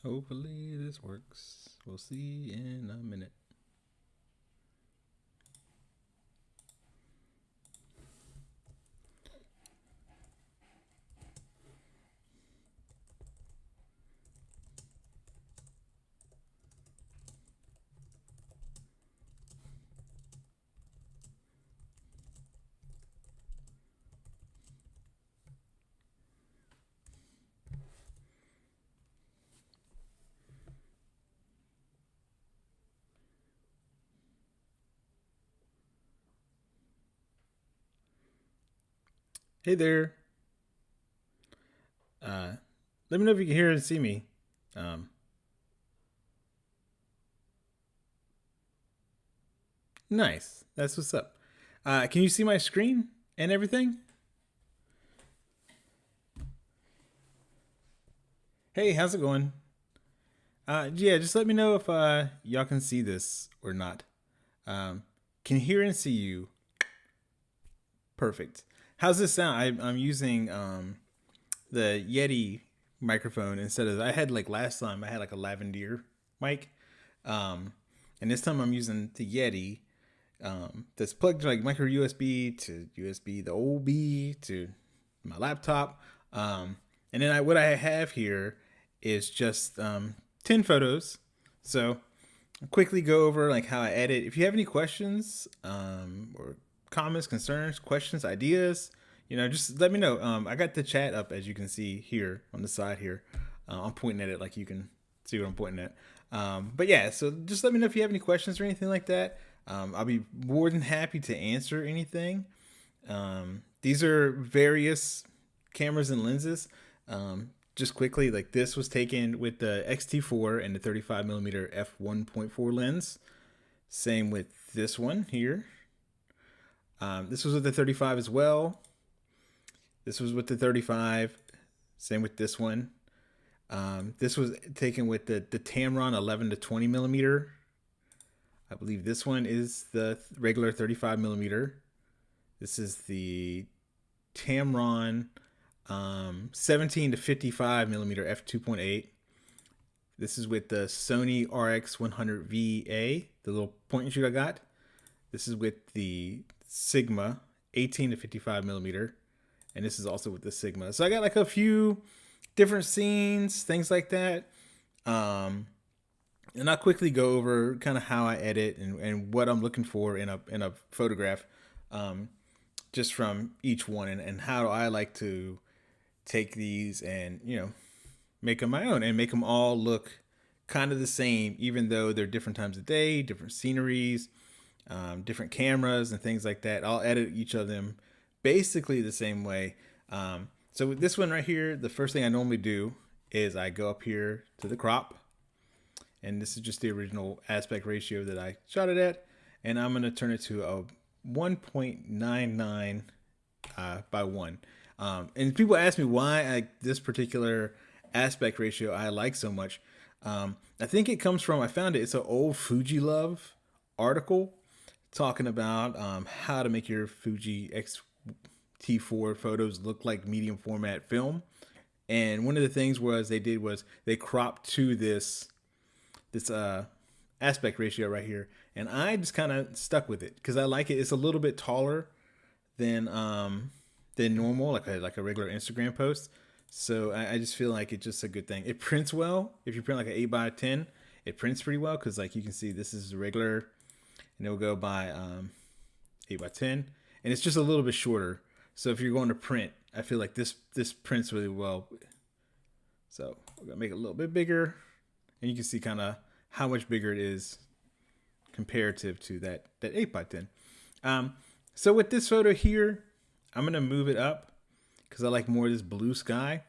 Hopefully this works. We'll see in a minute. Hey there. Uh, Let me know if you can hear and see me. Um, nice. That's what's up. Can you see my screen and everything? Hey, how's it going? Yeah, just let me know if y'all can see this or not. Um, can hear and see you. Perfect. How's this sound? I'm using the Yeti microphone instead of I had like last time I had like a lavender mic, um, and this time I'm using the Yeti that's plugged like micro USB to USB the OB to my laptop, and then what I have here is just 10 photos. So I'll quickly go over like how I edit. If you have any questions or comments, concerns, questions, ideas, just let me know. I got the chat up as you can see here on the side here. I'm pointing at it like you can see what I'm pointing at. But yeah, so just let me know if you have any questions or anything like that. I'll be more than happy to answer anything. These are various cameras and lenses. Just quickly, like this was taken with the X-T4 and the 35 millimeter f1.4 lens. Same with this one here. This was with the 35 as well. This was with the 35. Same with this one. This was taken with the Tamron 11 to 20 millimeter. I believe this one is the regular 35 millimeter. This is the Tamron 17 to 55 millimeter f2.8. This is with the Sony RX100VA, the little point and shoot I got. This is with the Sigma 18 to 55 millimeter, and this is also with the Sigma. So I got like a few different scenes, things like that. And I'll quickly go over kind of how I edit and what I'm looking for in a photograph, just from each one, and how I like to take these and make them my own and make them all look kind of the same, even though they're different times of day, different sceneries, different cameras and things like that. I'll edit each of them basically the same way. So with this one right here, the first thing I normally do is I go up here to the crop, and this is just the original aspect ratio that I shot it at, and I'm going to turn it to a 1.99 by 1. And people ask me why this particular aspect ratio I like so much. I think it comes from, I found it, it's an old Fuji Love article talking about how to make your Fuji X-T4 photos look like medium format film. And one of the things was they cropped to this aspect ratio right here, and I just kind of stuck with it because I like it. It's a little bit taller than normal, like a regular Instagram post. So I just feel like it's just a good thing. It prints well. If you print like an 8x10, it prints pretty well because like you can see this is regular, and it'll go by 8x10, and it's just a little bit shorter. So if you're going to print, I feel like this prints really well. So we're gonna make it a little bit bigger, and you can see kind of how much bigger it is comparative to that 8x10. So with this photo here, I'm gonna move it up because I like more of this blue sky,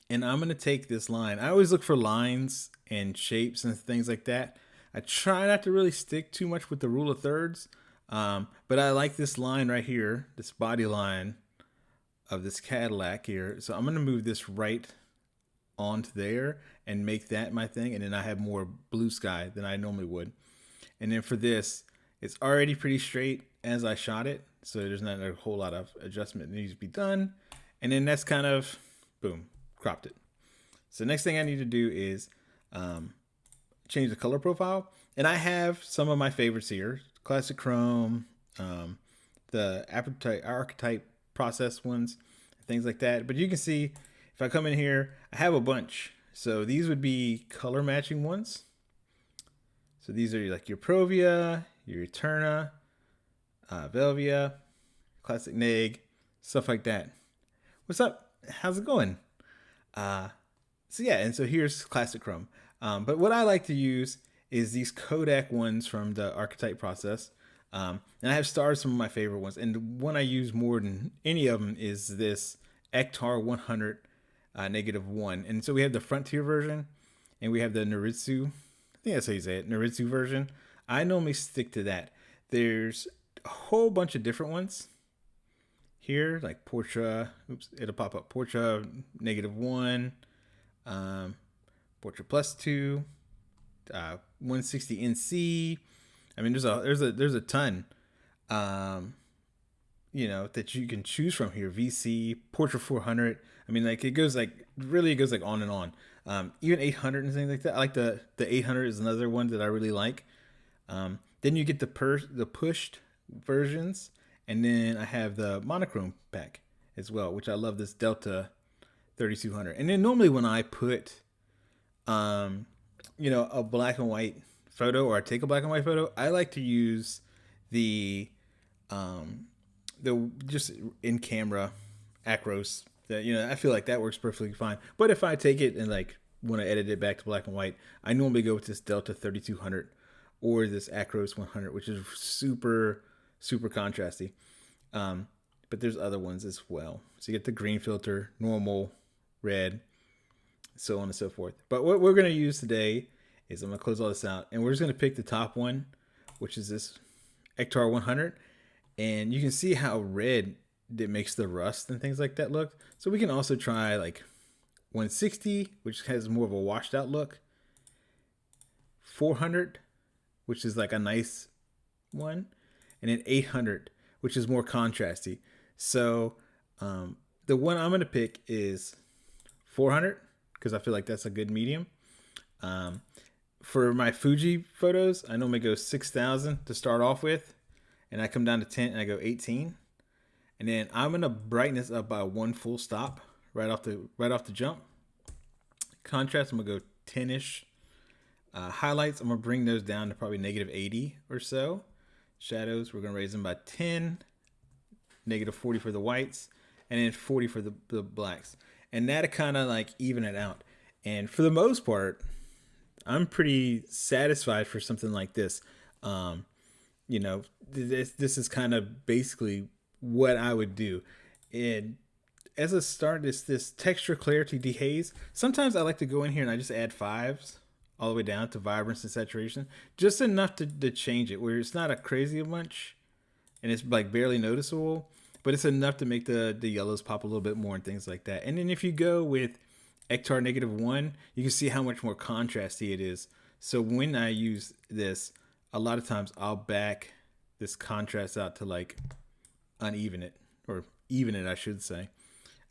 and I'm gonna take this line. I always look for lines and shapes and things like that. I try not to really stick too much with the rule of thirds, but I like this line right here, this body line of this Cadillac here. So I'm gonna move this right onto there and make that my thing, and then I have more blue sky than I normally would. And then for this, it's already pretty straight as I shot it, so there's not a whole lot of adjustment that needs to be done. And then that's kind of boom, cropped it. So next thing I need to do is change the color profile. And I have some of my favorites here. Classic Chrome, the archetype process ones, things like that. But you can see if I come in here, I have a bunch. So these would be color matching ones. So these are like your Provia, your Eterna, Velvia, Classic Neg, stuff like that. What's up? How's it going? So yeah, and so here's Classic Chrome. But what I like to use is these Kodak ones from the archetype process. And I have starred some of my favorite ones. And the one I use more than any of them is this Ektar 100 -1. And so we have the Frontier version and we have the Noritsu. I think that's how you say it, Noritsu version. I normally stick to that. There's a whole bunch of different ones here, like Portra. Oops, it'll pop up. Portra -1, Portra +2, 160 NC. I mean, there's a ton, that you can choose from here. VC, Portra 400. I mean, like it goes like on and on. Even 800 and things like that. I like the 800 is another one that I really like. Then you get the pushed versions, and then I have the monochrome pack as well, which I love, this Delta 3200. And then normally when I put a black and white photo, or I take a black and white photo, I like to use the just in camera acros. That, I feel like that works perfectly fine. But if I take it and like want to edit it back to black and white, I normally go with this Delta 3200 or this Acros 100, which is super contrasty. But there's other ones as well. So you get the green filter, normal, red, so on and so forth. But what we're going to use today is, I'm going to close all this out, and we're just going to pick the top one, which is this Ektar 100. And you can see how red it makes the rust and things like that look. So we can also try like 160, which has more of a washed out look. 400, which is like a nice one. And then 800, which is more contrasty. So the one I'm going to pick is 400, because I feel like that's a good medium. For my Fuji photos, I normally go 6,000 to start off with. And I come down to 10 and I go 18. And then I'm going to brighten this up by one full stop right off the jump. Contrast, I'm going to go 10-ish. Highlights, I'm going to bring those down to probably -80 or so. Shadows, we're going to raise them by 10. -40 for the whites. And then 40 for the blacks. And that'll kind of like even it out. And for the most part, I'm pretty satisfied for something like this. This is kind of basically what I would do. And as a start, this texture, clarity, dehaze. Sometimes I like to go in here and I just add 5s all the way down to vibrance and saturation, just enough to change it, where it's not a crazy bunch and it's like barely noticeable, but it's enough to make the yellows pop a little bit more and things like that. And then if you go with Ektar -1, you can see how much more contrasty it is. So when I use this, a lot of times I'll back this contrast out to like uneven it, or even it, I should say.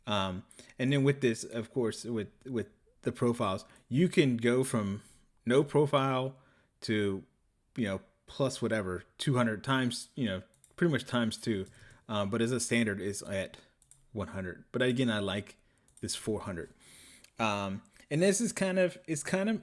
And then with this, of course, with the profiles, you can go from no profile to, plus whatever, 200 times, pretty much times 2. But as a standard is at 100. But again, I like this 400. And this is it's kind of,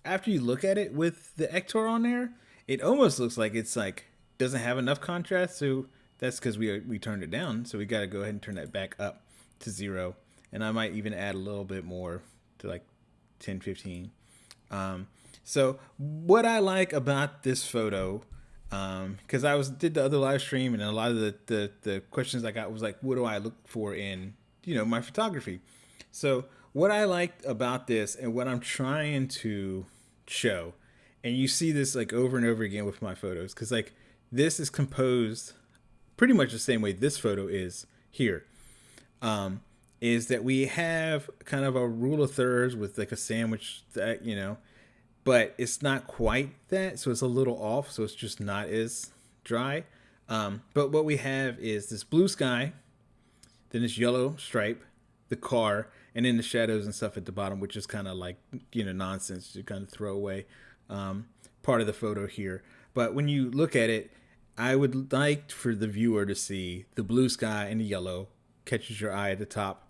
after you look at it with the Ektar on there, it almost looks like it's like doesn't have enough contrast. So that's because we turned it down. So we got to go ahead and turn that back up to 0. And I might even add a little bit more to like 10, 15. So what I like about this photo, because I did the other live stream, and a lot of the questions I got was like, what do I look for in my photography? So what I liked about this, and what I'm trying to show, and you see this like over and over again with my photos, because like this is composed pretty much the same way this photo is here, is that we have kind of a rule of thirds with like a sandwich that, but it's not quite that. So it's a little off. So it's just not as dry. But what we have is this blue sky, then this yellow stripe, the car, and then the shadows and stuff at the bottom, which is kind of like, nonsense to kind of throw away part of the photo here. But when you look at it, I would like for the viewer to see the blue sky and the yellow catches your eye at the top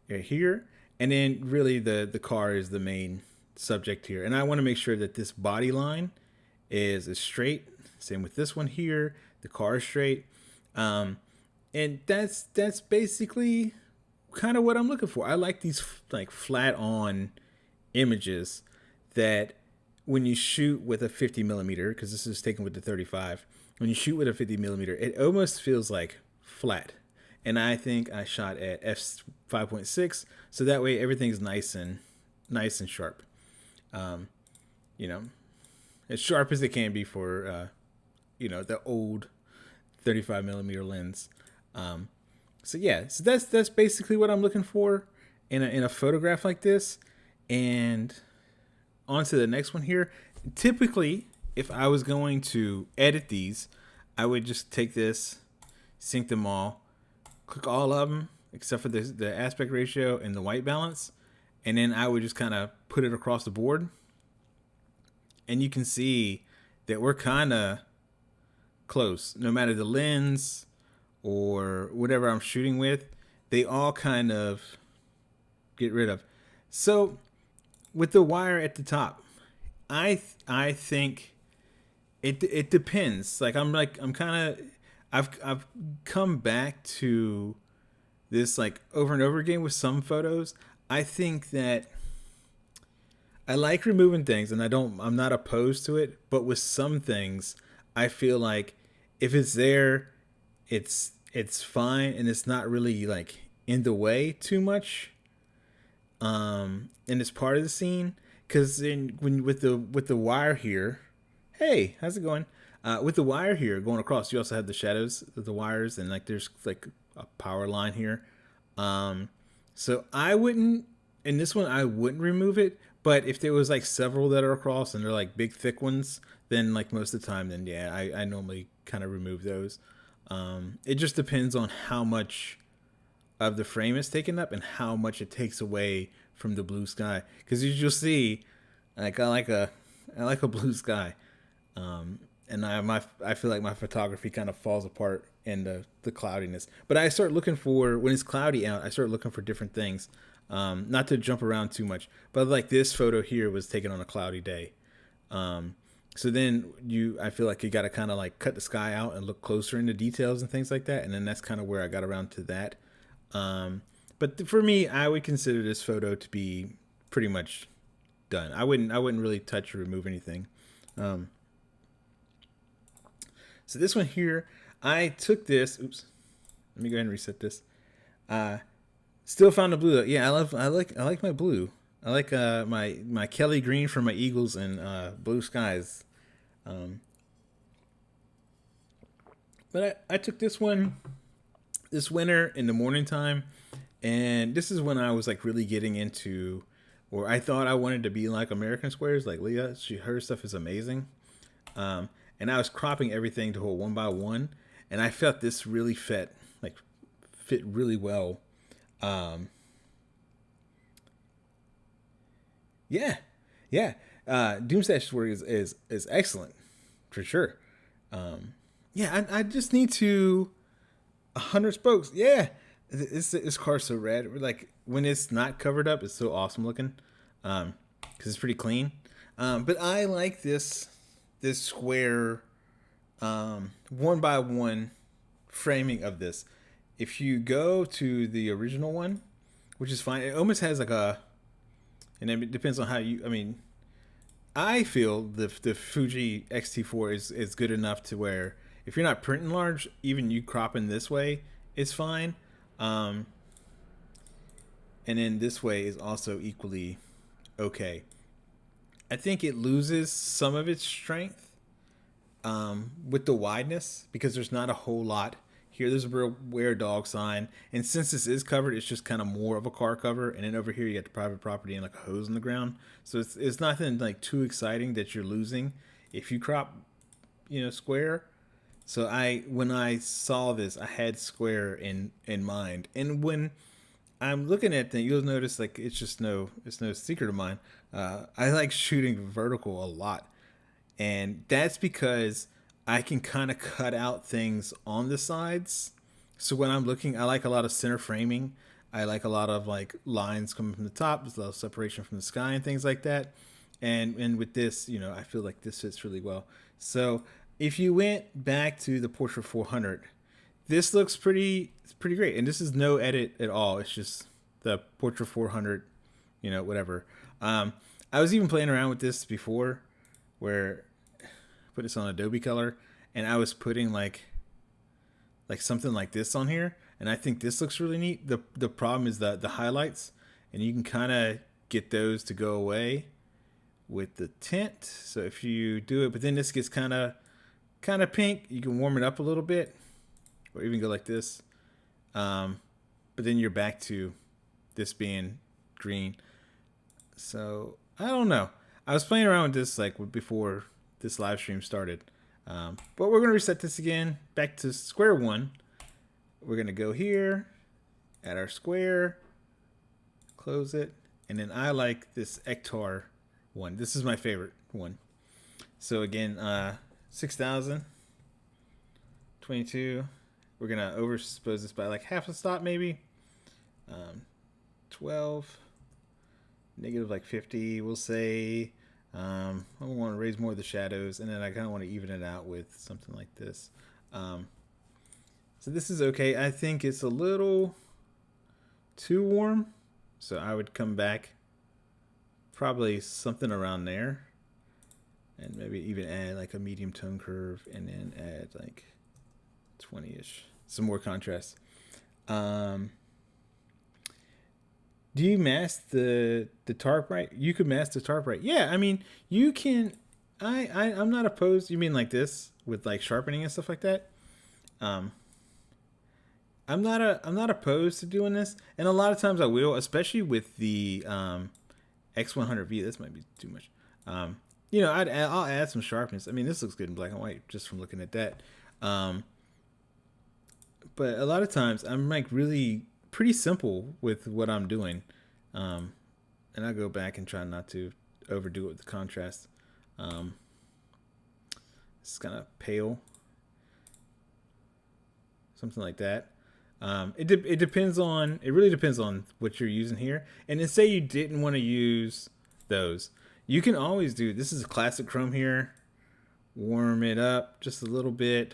right here. And then really the car is the main subject here. And I want to make sure that this body line is straight. Same with this one here. The car is straight. And that's basically kind of what I'm looking for. I like these like flat on images that when you shoot with a 50 millimeter, because this is taken with the 35, when you shoot with a 50 millimeter, it almost feels like flat. And I think I shot at f5.6, so that way everything's nice and sharp. As sharp as it can be for the old 35 millimeter lens. So that's basically what I'm looking for in a photograph like this. And on to the next one here. Typically, if I was going to edit these, I would just take this, sync them all, click all of them except for the aspect ratio and the white balance, and then I would just kind of put it across the board. And you can see that we're kind of close. No matter the lens or whatever I'm shooting with, they all kind of get rid of. So with the wire at the top, I think it depends. I've come back to this like over and over again with some photos. I think that I like removing things, and I'm not opposed to it, but with some things I feel like if it's there, it's fine, and it's not really like in the way too much. And it's part of the scene, because with the wire here, hey, how's it going? With the wire here going across, you also have the shadows of the wires, and like there's like a power line here. So I wouldn't, in this one, I wouldn't remove it. But if there was like several that are across and they're like big thick ones, then like most of the time, then yeah, I normally kind of remove those. It just depends on how much of the frame is taken up and how much it takes away from the blue sky. Because you'll see, like I like a blue sky, and I feel like my photography kind of falls apart in the cloudiness. But I start looking for, when it's cloudy out, I start looking for different things. Not to jump around too much, but like this photo here was taken on a cloudy day. So then I feel like you got to kind of like cut the sky out and look closer into details and things like that. And then that's kind of where I got around to that. But for me, I would consider this photo to be pretty much done. I wouldn't really touch or remove anything. So this one here, I took this. Oops. Let me go ahead and reset this. Still found the blue though. Yeah, I like my blue. I like my Kelly green for my Eagles and blue skies. But I took this one this winter in the morning time, and this is when I was like really getting into, or I thought I wanted to be like American Squares, like Leah. Her stuff is amazing. And I was cropping everything to a 1x1, and I felt this really fit really well. Doomstash's work is excellent for sure. I just need to 100 spokes. Yeah, this car's so rad. Like when it's not covered up, it's so awesome looking. Because it's pretty clean. But I like this square 1x1 framing of this. If you go to the original one, which is fine, it almost has like and it depends on how you, I feel the Fuji X-T4 is good enough to where if you're not printing large, even you cropping this way is fine. And then this way is also equally okay. I think it loses some of its strength with the wideness, because there's not a whole lot here. There's a real where dog sign, and since this is covered, it's just kind of more of a car cover. And then over here you got the private property and like a hose in the ground, so it's nothing like too exciting that you're losing if you crop square. So when I saw this, I had square in mind. And when I'm looking at that, you'll notice like it's no secret of mine. I like shooting vertical a lot, and that's because I can kind of cut out things on the sides. So when I'm looking, I like a lot of center framing. I like a lot of like lines coming from the top, there's a lot of separation from the sky and things like that. And with this, I feel like this fits really well. So if you went back to the Portrait 400, this looks pretty great, and this is no edit at all. It's just the Portrait 400, whatever. I was even playing around with this before, where I put this on Adobe Color, and I was putting like something like this on here, and I think this looks really neat. The problem is the highlights, and you can kind of get those to go away with the tint. So if you do it, but then this gets kind of pink, you can warm it up a little bit, or even go like this. But then you're back to this being green. So I don't know. I was playing around with this like before this live stream started. But we're gonna reset this again back to square one. We're gonna go here, add our square, close it, and then I like this Ektar one. This is my favorite one. So again, 6,000, 22. We're gonna overexpose this by like half a stop maybe. 12, negative like 50. We'll say. I want to raise more of the shadows, and then I kind of want to even it out with something like this. So this is okay. I think it's a little too warm, so I would come back probably something around there, and maybe even add like a medium tone curve, and then add like 20-ish, some more contrast. Do you mask the tarp right? You could mask the tarp right. Yeah, I mean you can. I'm not opposed. You mean like this with like sharpening and stuff like that? I'm not opposed to doing this, and a lot of times I will, especially with the X100V. This might be too much. I'll add some sharpness. I mean, this looks good in black and white just from looking at that. But a lot of times I'm like really pretty simple with what I'm doing, and I go back and try not to overdo it with the contrast. It's kind of pale, something like that. It depends on, it really depends on what you're using here. And then say you didn't want to use those, you can always do, this is a classic chrome here, warm it up just a little bit,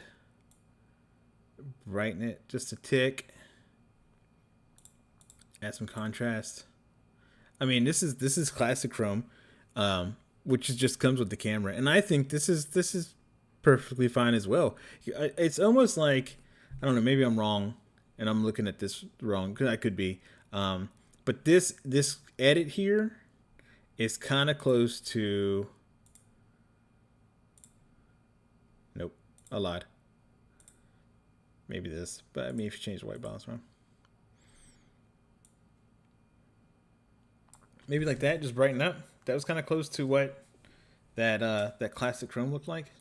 brighten it just a tick, add some contrast. I mean, this is classic chrome, which just comes with the camera, and I think this is perfectly fine as well. It's almost like, I don't know, maybe I'm wrong, and I'm looking at this wrong, because I could be. But this edit here is kind of close to, nope, I lied. Maybe this, but I mean, if you change the white balance around, maybe like that, just brighten up. That was kind of close to what that classic chrome looked like.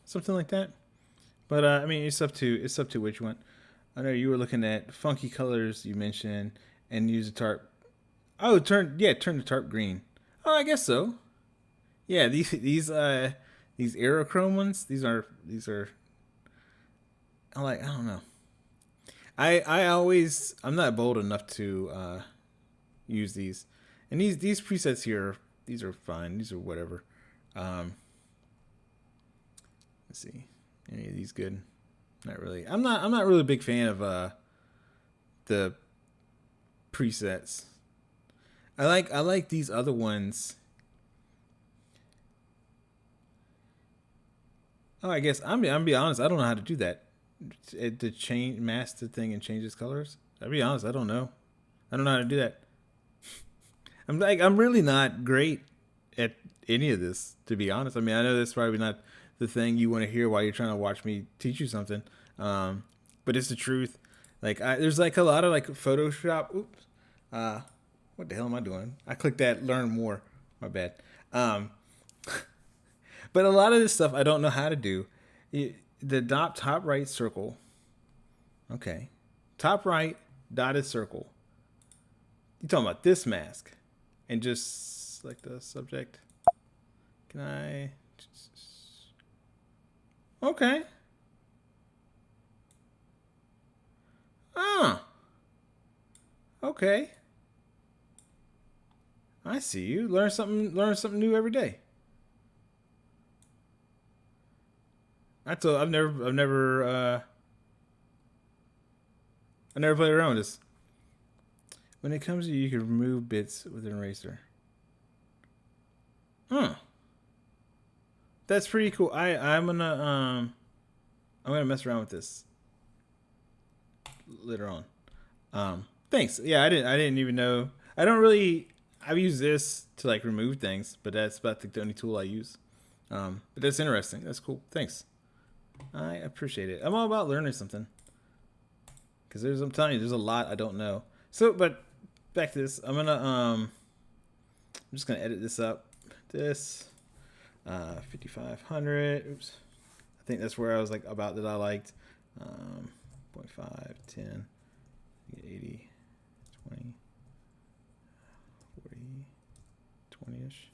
Something like that. But I mean, it's up to which one. I know you were looking at funky colors you mentioned, and use a tarp. Oh, turn the tarp green. Oh, I guess so. Yeah, these aerochrome ones. These are. I don't know. I'm not bold enough to use these, and these presets here. These are fine. These are whatever. Let's see. Any of these good? Not really. I'm not really a big fan of the presets. I like these other ones. Oh, I guess I'm be honest. I don't know how to do that. To change mask the thing and change its colors. I'll be honest. I don't know. I don't know how to do that. I'm really not great at any of this, to be honest. I mean, I know that's probably not the thing you want to hear while you're trying to watch me teach you something. But it's the truth. Like there's like a lot of like Photoshop. Oops. What the hell am I doing? I clicked that learn more. My bad. But a lot of this stuff I don't know how to do. the top right circle. Okay. Top right dotted circle. You talking about this mask. And just select the subject. Can I? Okay. Ah. Okay. I see you. Learn something. Learn something new every day. I've never played around with this. When it comes to you can remove bits with an eraser. Huh. That's pretty cool. I'm gonna mess around with this later on. Thanks. Yeah, I didn't even know. I don't really. I've used this to like remove things, but that's about the only tool I use. But that's interesting. That's cool. Thanks. I appreciate it. I'm all about learning something. Because I'm telling you, there's a lot I don't know. So, but back to this. I'm just gonna edit this up. This 5500. Oops. I think that's where I was like about that I liked. 0.5, 10, 80, 20, 40, 20-ish.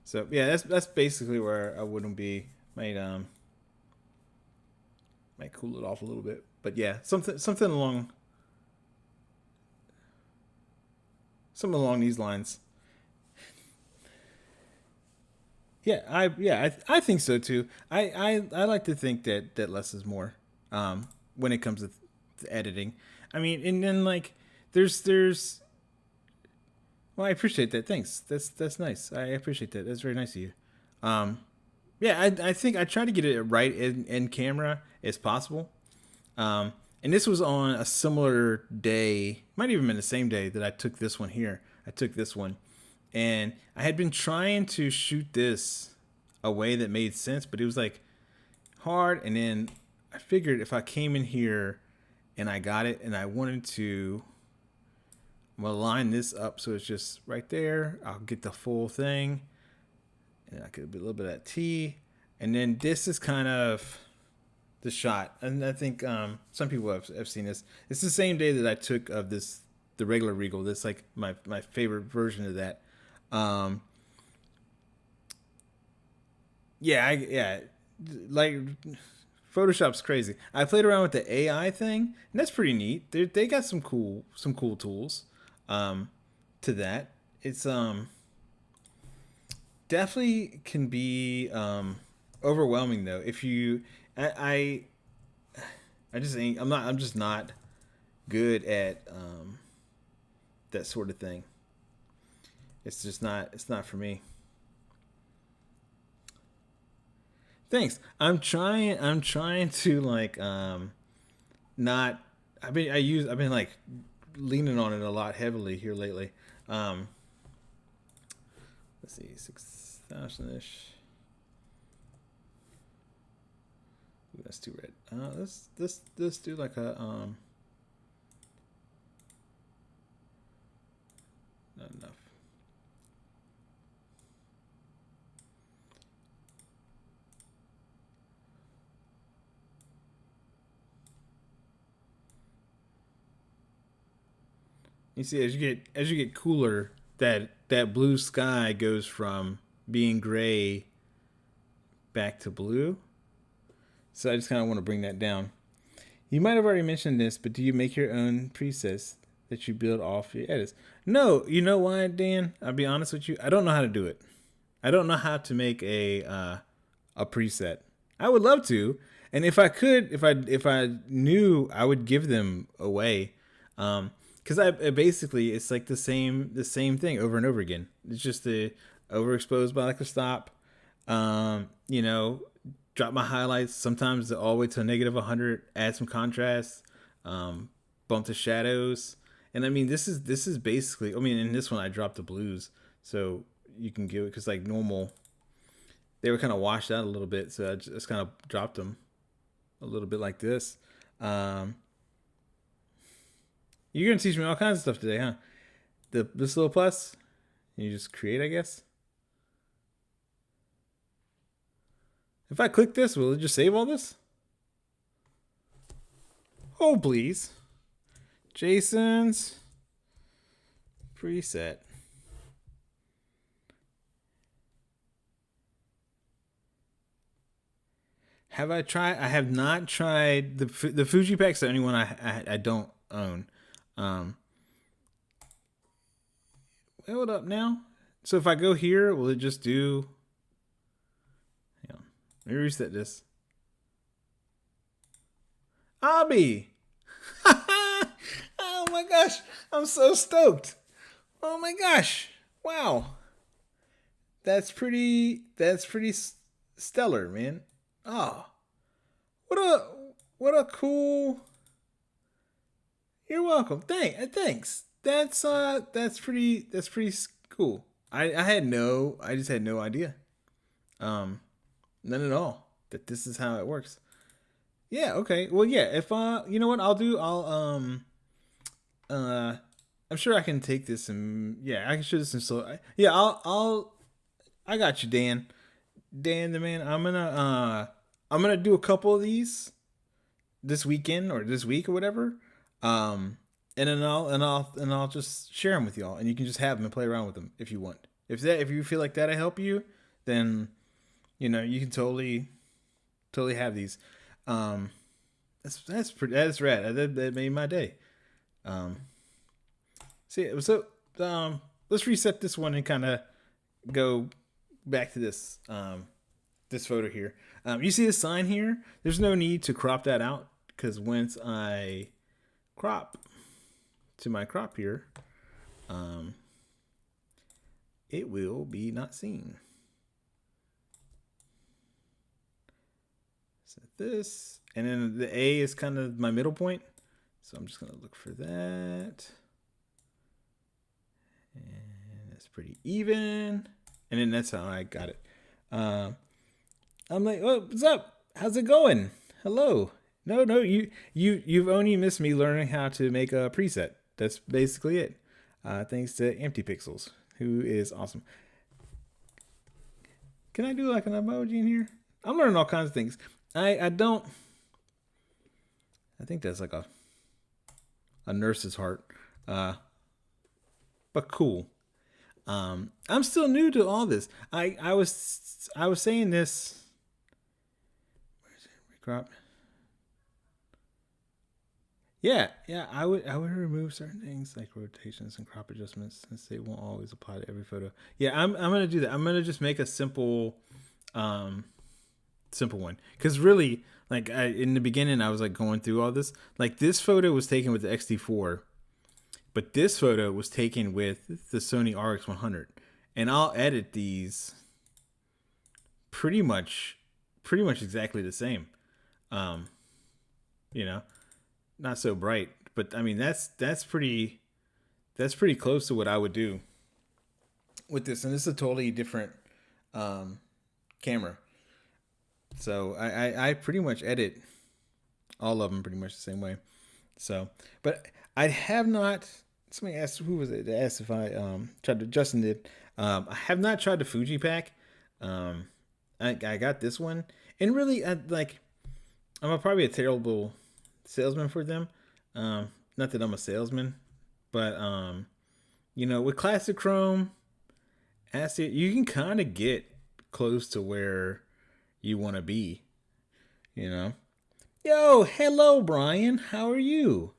So yeah, that's basically where I wouldn't be. Might cool it off a little bit. But yeah, something along these lines. I think so too. I like to think that less is more. When it comes to editing, I mean, and then like there's. Well, I appreciate that. Thanks. That's nice. I appreciate that. That's very nice of you. Yeah, I think I try to get it right in camera as possible. And this was on a similar day, might even been the same day that I took this one here. I took this one, and I had been trying to shoot this a way that made sense, but it was like hard. And then I figured if I came in here and I got it, and I wanted to, I'm gonna line this up so it's just right there. I'll get the full thing, and I could do a little bit of that T, and then this is kind of the shot. And I think some people have seen this. It's the same day that I took of this, the regular Regal. That's like my favorite version of that. Like Photoshop's crazy. I played around with the AI thing, and that's pretty neat. They got some cool tools to that. It's definitely can be overwhelming though if you I just ain't I'm just not good at that sort of thing. It's not for me. Thanks. I'm trying to like not I've been like leaning on it a lot heavily here lately. Let's see, 6,000 ish. That's too red. Let's do like a not enough. You see, as you get cooler, that blue sky goes from being gray back to blue. So I just kind of want to bring that down. You might have already mentioned this, but do you make your own presets that you build off your edits? No, you know why, Dan? I'll be honest with you. I don't know how to do it. I don't know how to make a preset. I would love to, and if I could, if I knew, I would give them away. Because I basically it's like the same thing over and over again. It's just the overexposed by like a stop. You know, drop my highlights sometimes all the way to -100. Add some contrast. Bump the shadows. And I mean, this is basically. I mean, in this one I dropped the blues, so you can give it because like normal, they were kind of washed out a little bit, so I just kind of dropped them a little bit like this. You're gonna teach me all kinds of stuff today, huh? This little plus, and you just create, I guess. If I click this, will it just save all this? Oh, please. Jason's preset. Have I tried? I have not tried the Fuji Pack's the only one I don't own. Um, hold up now. So if I go here, will it just do? Hang on. Let me reset this. Abby. Oh my gosh, I'm so stoked. Oh my gosh. Wow. That's pretty stellar, man. Oh. What a cool. You're welcome. Thanks. That's pretty cool. I just had no idea. Um None at all that this is how it works. Yeah, okay. Well, yeah, if you know what I'll do, uh I'm sure I can take this and yeah, I can show this in slow. Yeah, I got you, Dan. Dan the man. I'm gonna do a couple of these this weekend or this week or whatever. And then I'll just share them with y'all, and you can just have them and play around with them if you want. If you feel like that'll help you, then you can totally have these. Um, that's rad. That made my day. Um, so let's reset this one and kind of go back to this photo here. You see the sign here? There's no need to crop that out because once I crop to my crop here, it will be not seen. Set this, and then the A is kind of my middle point, so I'm just gonna look for that, and it's pretty even, and then that's how I got it. I'm like, oh, what's up? How's it going? Hello. No, you've only missed me learning how to make a preset. That's basically it. Thanks to Empty Pixels, who is awesome. Can I do like an emoji in here? I'm learning all kinds of things. I think that's like a nurse's heart. But cool. I'm still new to all this. I was saying this. Where's it? Recrop. Yeah. I would remove certain things like rotations and crop adjustments since they won't always apply to every photo. Yeah, I'm gonna do that. I'm gonna just make a simple one because really, like in the beginning, I was like going through all this. Like this photo was taken with the XT4, but this photo was taken with the Sony RX100, and I'll edit these pretty much exactly the same. Not so bright, but I mean that's pretty close to what I would do with this, and this is a totally different camera. So I pretty much edit all of them pretty much the same way. So, but I have not. Somebody asked, who was it? They asked if I tried to. Justin did. I have not tried the Fuji pack. I got this one, and really, I'm probably a terrible salesman for them. Not that I'm a salesman, but with classic chrome acid, you can kind of get close to where you want to be. Yo, hello, Brian. How are you?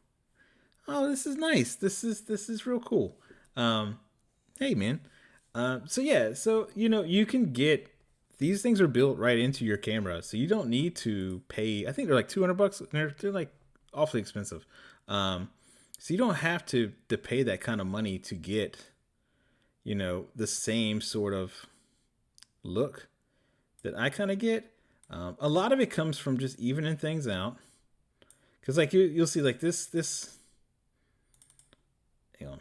Oh, this is nice. This is real cool. Hey, man. So you can get these things are built right into your camera, so you don't need to pay. I think they're like $200. They're like awfully expensive. So you don't have to pay that kind of money to get, the same sort of look that I kind of get. A lot of it comes from just evening things out. Cause like you'll see like this. Hang on.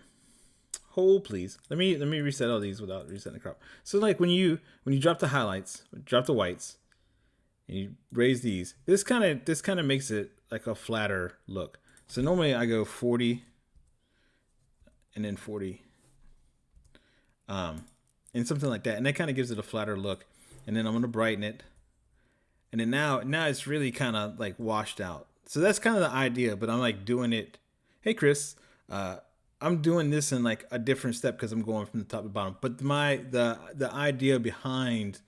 Hold please. Let me reset all these without resetting the crop. So like when you drop the highlights, drop the whites, and you raise these, this kind of makes it like a flatter look. So normally I go 40 and then 40. And something like that. And that kind of gives it a flatter look. And then I'm gonna brighten it. And then now it's really kind of like washed out. So that's kind of the idea, but I'm like doing it. Hey, Chris, uh, I'm doing this in like a different step because I'm going from the top to bottom. But the idea behind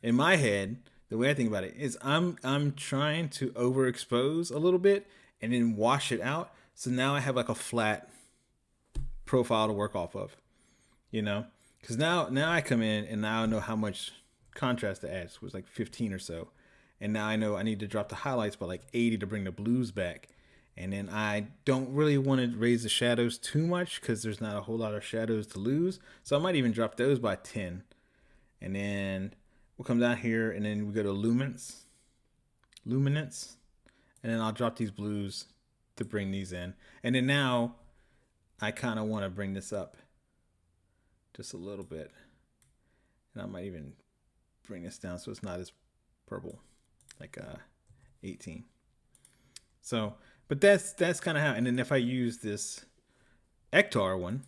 in my head, the way I think about it is I'm trying to overexpose a little bit and then wash it out. So now I have like a flat profile to work off of, you know? Because now I come in and now I know how much contrast to add. So it was like 15 or so. And now I know I need to drop the highlights by like 80 to bring the blues back. And then I don't really want to raise the shadows too much because there's not a whole lot of shadows to lose. So I might even drop those by 10. And then we'll come down here and then we go to luminance. And then I'll drop these blues to bring these in. And then now I kind of want to bring this up just a little bit. And I might even bring this down so it's not as purple, like 18. So, but that's kind of how. And then if I use this Ektar one,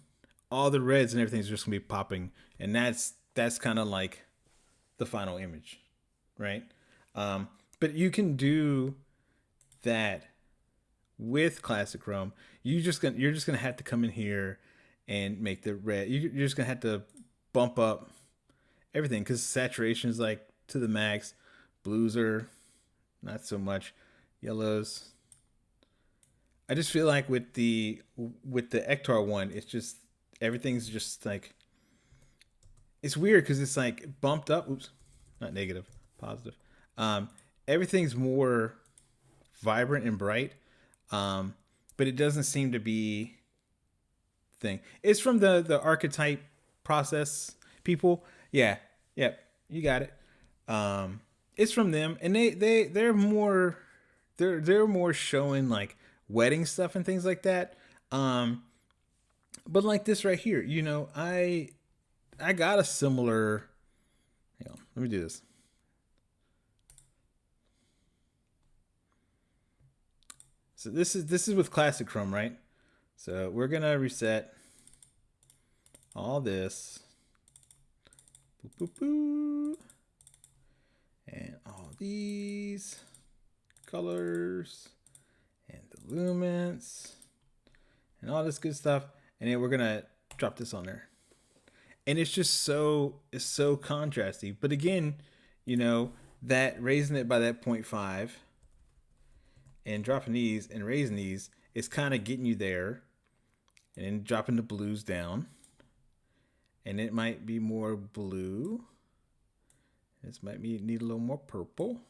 all the reds and everything's just gonna be popping, and that's kind of like the final image, right? But you can do that with Classic Chrome. You're just gonna have to come in here and make the red. You're just gonna have to bump up everything because saturation is like to the max. Blues are not so much. Yellows. I just feel like with the Ektar one, it's just everything's just like it's weird because it's like bumped up. Oops, not negative, positive. Everything's more vibrant and bright, but it doesn't seem to be thing. It's from the archetype process people. Yeah, you got it. It's from them, and they're more they're more showing like wedding stuff and things like that. But like this right here, you know, I got a similar. Hang on, let me do this. So this is with Classic Chrome, right? So we're gonna reset all this. Boop, boop, boop. And all these colors and the lumens and all this good stuff. And then we're gonna drop this on there. And it's just it's so contrasty. But again, you know, that raising it by that 0.5 and dropping these and raising these is kind of getting you there. And then dropping the blues down. And it might be more blue. This might need a little more purple.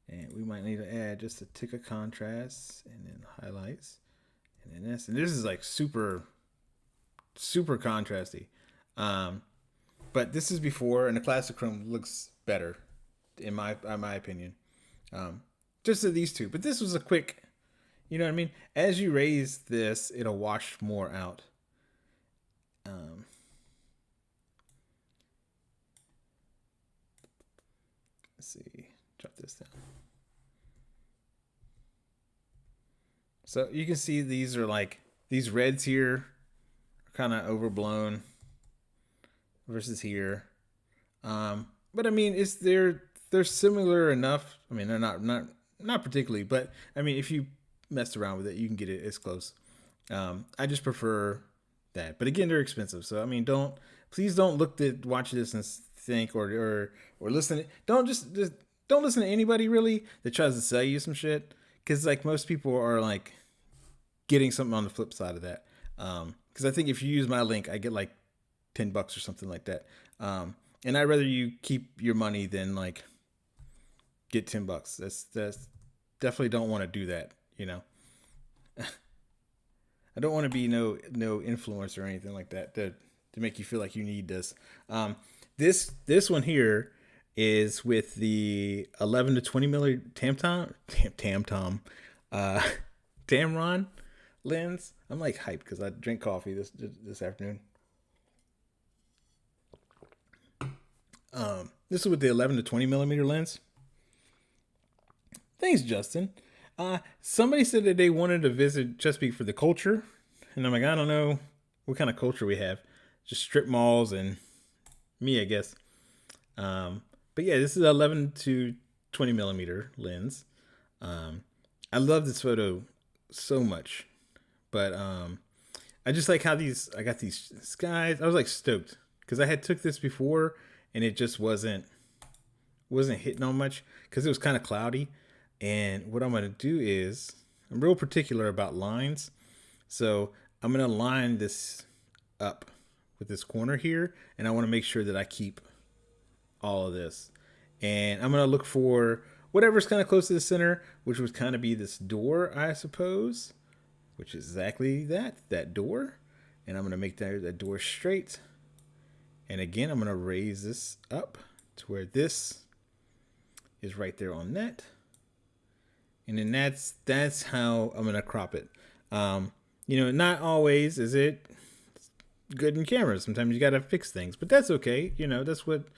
And we might need to add just a tick of contrast and then highlights. And then this. And this is like super contrasty. But this is before, and the Classic Chrome looks better in my opinion. Just to these two. But this was a quick, you know what I mean? As you raise this, it'll wash more out. Let's see, drop this down. So you can see these are like, these reds here are kind of overblown versus here. But I mean, they're similar enough. I mean, they're not particularly, but I mean, if you messed around with it, you can get it as close. I just prefer that, but again, they're expensive. So I mean, please don't watch this and think or listen. Don't don't listen to anybody really that tries to sell you some shit, because like most people are like getting something on the flip side of that. Because I think if you use my link, I get like $10 or something like that. And I'd rather you keep your money than like get $10. That's definitely don't want to do that, you know. I don't want to be no influencer or anything like that to make you feel like you need this. This one here is with the 11 to 20 millimeter Tamron lens. I'm like hyped because I drank coffee this afternoon. This is with the 11 to 20 millimeter lens. Thanks, Justin. Somebody said that they wanted to visit Chesapeake for the culture, and I'm like, I don't know what kind of culture we have. Just strip malls and me, I guess. But yeah, this is 11 to 20 millimeter lens. I love this photo so much, but I just like how I got these skies. I was like stoked because I had took this before and it just wasn't hitting on much because it was kind of cloudy. And what I'm gonna do is I'm real particular about lines, so I'm gonna line this up with this corner here, and I want to make sure that I keep all of this. And I'm gonna look for whatever's kind of close to the center, which would kind of be this door, I suppose, which is exactly that door. And I'm gonna make that door straight. And again, I'm gonna raise this up to where this is right there on that. And then that's how I'm gonna crop it. Not always is it good in camera. Sometimes you gotta fix things, but that's okay. That's what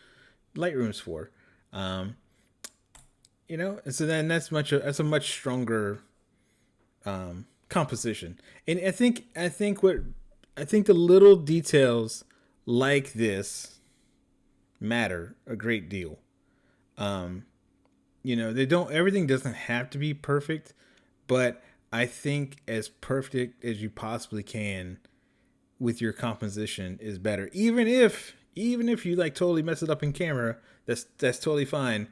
Lightroom's for. And so then that's a much stronger composition. And I think the little details like this matter a great deal. Everything doesn't have to be perfect, but I think as perfect as you possibly can with your composition is better. Even if you like totally mess it up in camera, that's totally fine.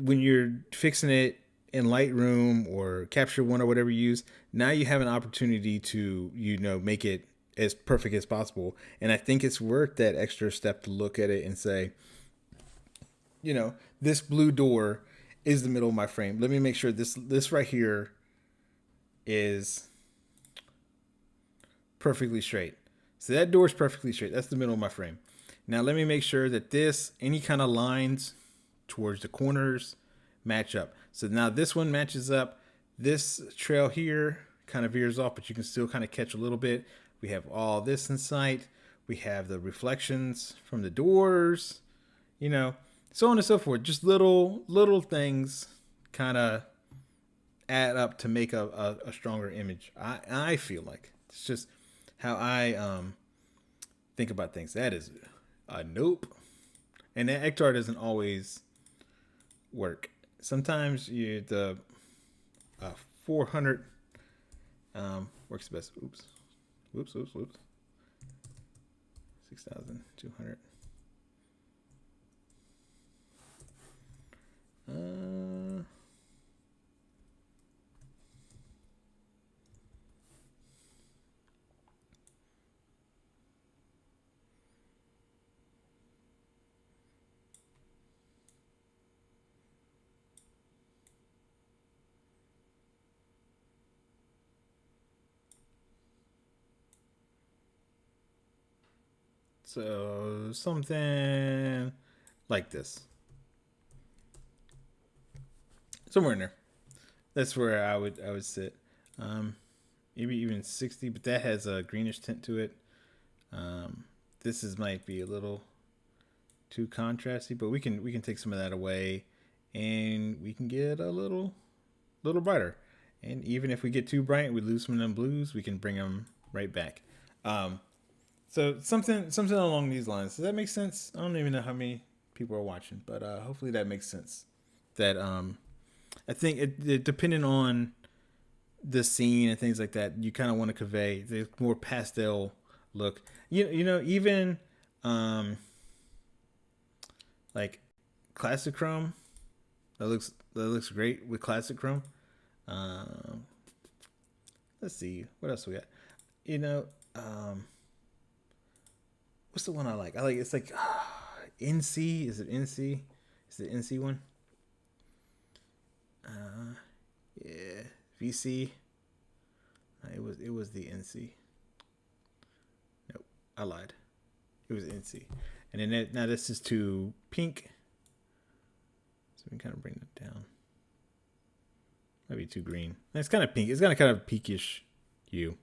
When you're fixing it in Lightroom or Capture One or whatever you use, now you have an opportunity to make it as perfect as possible. And I think it's worth that extra step to look at it and say, this blue door is the middle of my frame. Let me make sure this right here is perfectly straight. So that door is perfectly straight. That's the middle of my frame. Now let me make sure that any kind of lines towards the corners match up. So now this one matches up. This trail here kind of veers off, but you can still kind of catch a little bit. We have all this in sight. We have the reflections from the doors, so on and so forth. Just little things kind of add up to make a stronger image. I feel like it's just how I think about things. That is a nope. And that Ektar doesn't always work. Sometimes the 400 works best. Oops. 6,200. So something like this. Somewhere in there. That's where I would sit. Maybe even 60, but that has a greenish tint to it. This might be a little too contrasty, but we can take some of that away, and we can get a little brighter. And even if we get too bright, we lose some of them blues, we can bring them right back. So something along these lines. Does that make sense? I don't even know how many people are watching, but hopefully that makes sense. That I think it depending on the scene and things like that, you kind of want to convey the more pastel look. Even like classic chrome. That looks great with classic chrome. Let's see what else we got. What's the one I like? It's like NC. Is it NC? Is it NC one? Yeah, VC. It was the NC. Nope, I lied. It was NC. And then now this is to pink. So we can kind of bring that down. Might be too green. It's kind of pink. It's got a kind of pinkish hue.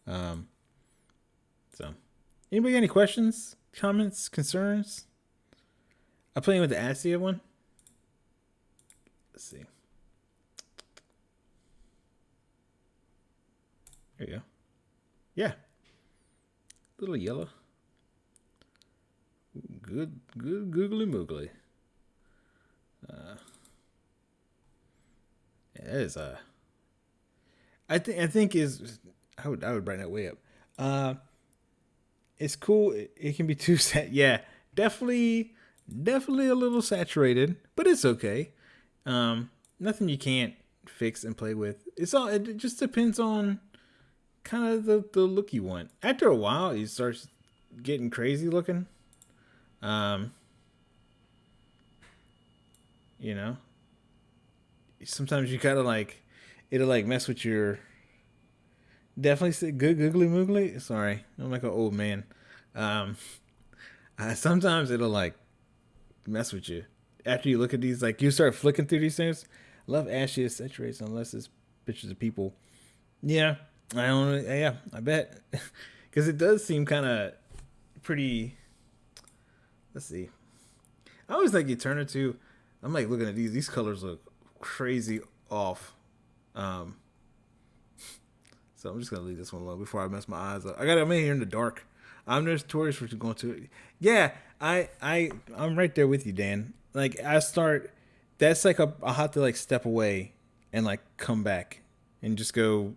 So, anybody got any questions, comments, concerns? I'm playing with the ASCII one. Let's see. There you go. Yeah. Little yellow. Good googly moogly. Yeah, that is I think is I would brighten that way up. Uh, it's cool. It can be too set. Yeah, definitely a little saturated, but it's okay. Nothing you can't fix and play with. It's all. It just depends on kind of the look you want. After a while, it starts getting crazy looking. Um, you know, sometimes you gotta like it'll like mess with your. Definitely say good googly moogly. Sorry, I'm like an old man. Um, sometimes it'll like mess with you after you look at these. Like you start flicking through these things. Love ashy saturates unless it's pictures of people. Yeah, I don't. Yeah, I bet because it does seem kind of pretty. Let's see. I always like Eternity. I'm like looking at these. These colors look crazy off. Um, so I'm just gonna leave this one alone before I mess my eyes up. I'm in here in the dark. I'm just tourist for going to it. Yeah, I'm right there with you, Dan. Like I start. That's like I have to like step away and like come back and just go.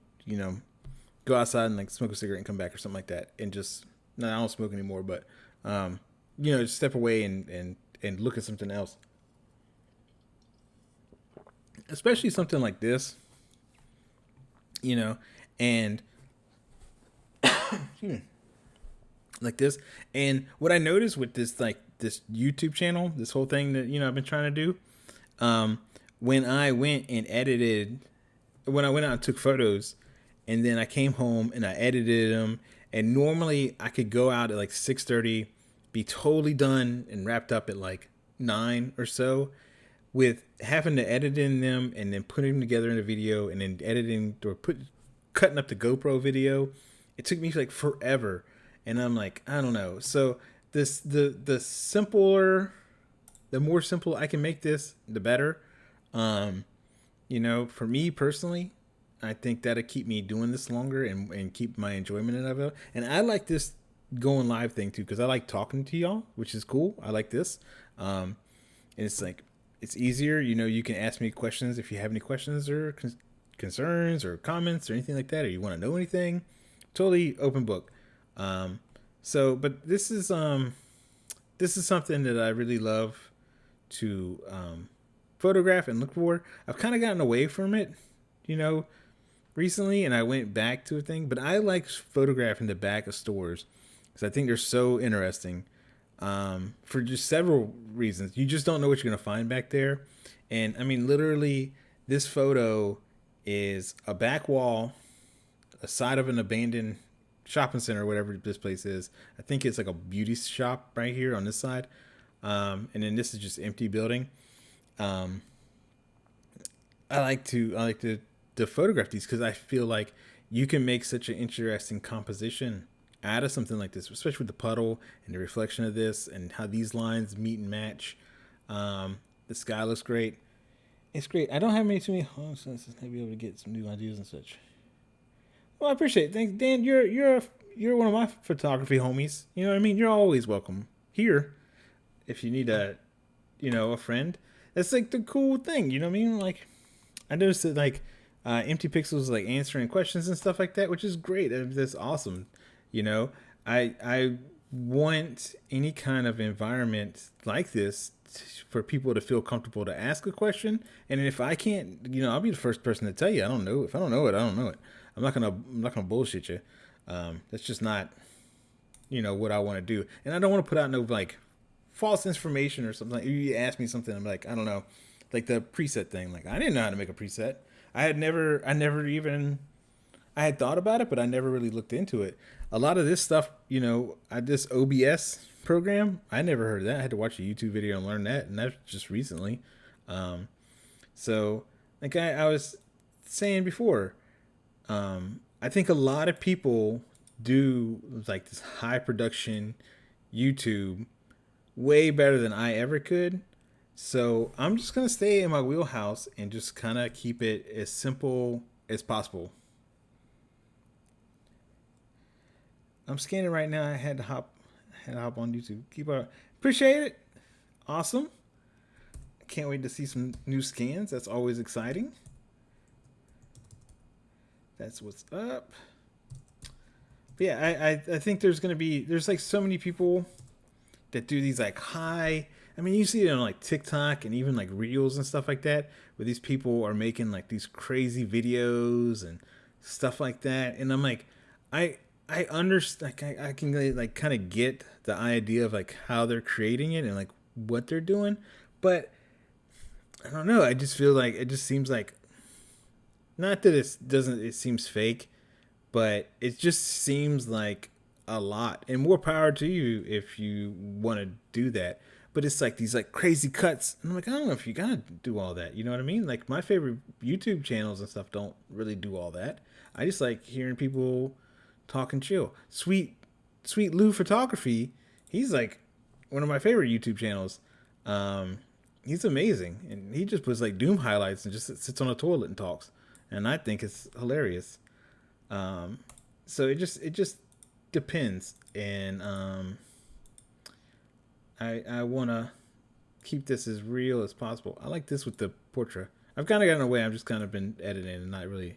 Go outside and like smoke a cigarette and come back or something like that. And just no, I don't smoke anymore, but just step away and look at something else. Especially something like this, and like this. And what I noticed with this, like this YouTube channel, this whole thing that I've been trying to do, when I went and edited, when I went out and took photos, and then I came home and I edited them. And normally I could go out at like 6:30, be totally done and wrapped up at like 9 or so. With having to edit in them and then putting them together in a video and then editing or cutting up the GoPro video, it took me like forever. And I'm like, I don't know. So the simpler, the more simple I can make this, the better. For me personally, I think that'll keep me doing this longer and keep my enjoyment of it. And I like this going live thing too, because I like talking to y'all, which is cool. I like this. And it's like, it's easier. You can ask me questions if you have any questions or concerns or comments or anything like that, or you want to know anything. Totally open book. But this is something that I really love to photograph and look for. I've kind of gotten away from it, recently, and I went back to a thing. But I like photographing the back of stores because I think they're so interesting. For just several reasons. You just don't know what you're going to find back there. And I mean, literally, this photo is a back wall, a side of an abandoned shopping center, or whatever this place is. I think it's like a beauty shop right here on this side. And then this is just empty building. I like to photograph these because I feel like you can make such an interesting composition out of something like this, especially with the puddle and the reflection of this and how these lines meet and match. The sky looks great. It's great. I don't have too many homes, so I'll be able to get some new ideas and such. Well, I appreciate it. Thanks, Dan. You're one of my photography homies. You know what I mean? You're always welcome here if you need a friend. That's like the cool thing. You know what I mean? Like, I noticed that like Empty Pixels like answering questions and stuff like that, which is great. That's awesome. I want any kind of environment like this for people to feel comfortable to ask a question. And if I can't, I'll be the first person to tell you I don't know. If I don't know it, I don't know it. I'm not gonna bullshit you. That's just not, what I want to do. And I don't want to put out no like false information or something. Like, you ask me something, I'm like, I don't know, like the preset thing. Like I didn't know how to make a preset. I had thought about it, but I never really looked into it. A lot of this stuff, this OBS program, I never heard of that. I had to watch a YouTube video and learn that, and that's just recently. So, like I was saying before, I think a lot of people do like this high production YouTube way better than I ever could. So I'm just going to stay in my wheelhouse and just kind of keep it as simple as possible. I'm scanning right now. I had to hop on YouTube. Keep up. Appreciate it. Awesome. Can't wait to see some new scans. That's always exciting. That's what's up. But yeah, I think there's like so many people that do these like high. I mean, you see it on like TikTok and even like reels and stuff like that, where these people are making like these crazy videos and stuff like that. And I'm like, I I understand. Like, I can like kind of get the idea of like how they're creating it and like what they're doing, but I don't know. I just feel like it just seems like not that it doesn't. It seems fake, but it just seems like a lot. And more power to you if you want to do that. But it's like these like crazy cuts, and I'm like, I don't know if you gotta do all that. You know what I mean? Like my favorite YouTube channels and stuff don't really do all that. I just like hearing people talk and chill. Sweet Lou Photography. He's like one of my favorite YouTube channels. Um, he's amazing, and he just puts like doom highlights and just sits on a toilet and talks, and I think it's hilarious. Um, so it just depends, and I want to keep this as real as possible. I like this with the portrait. I've kind of gotten away. I've just kind of been editing and not really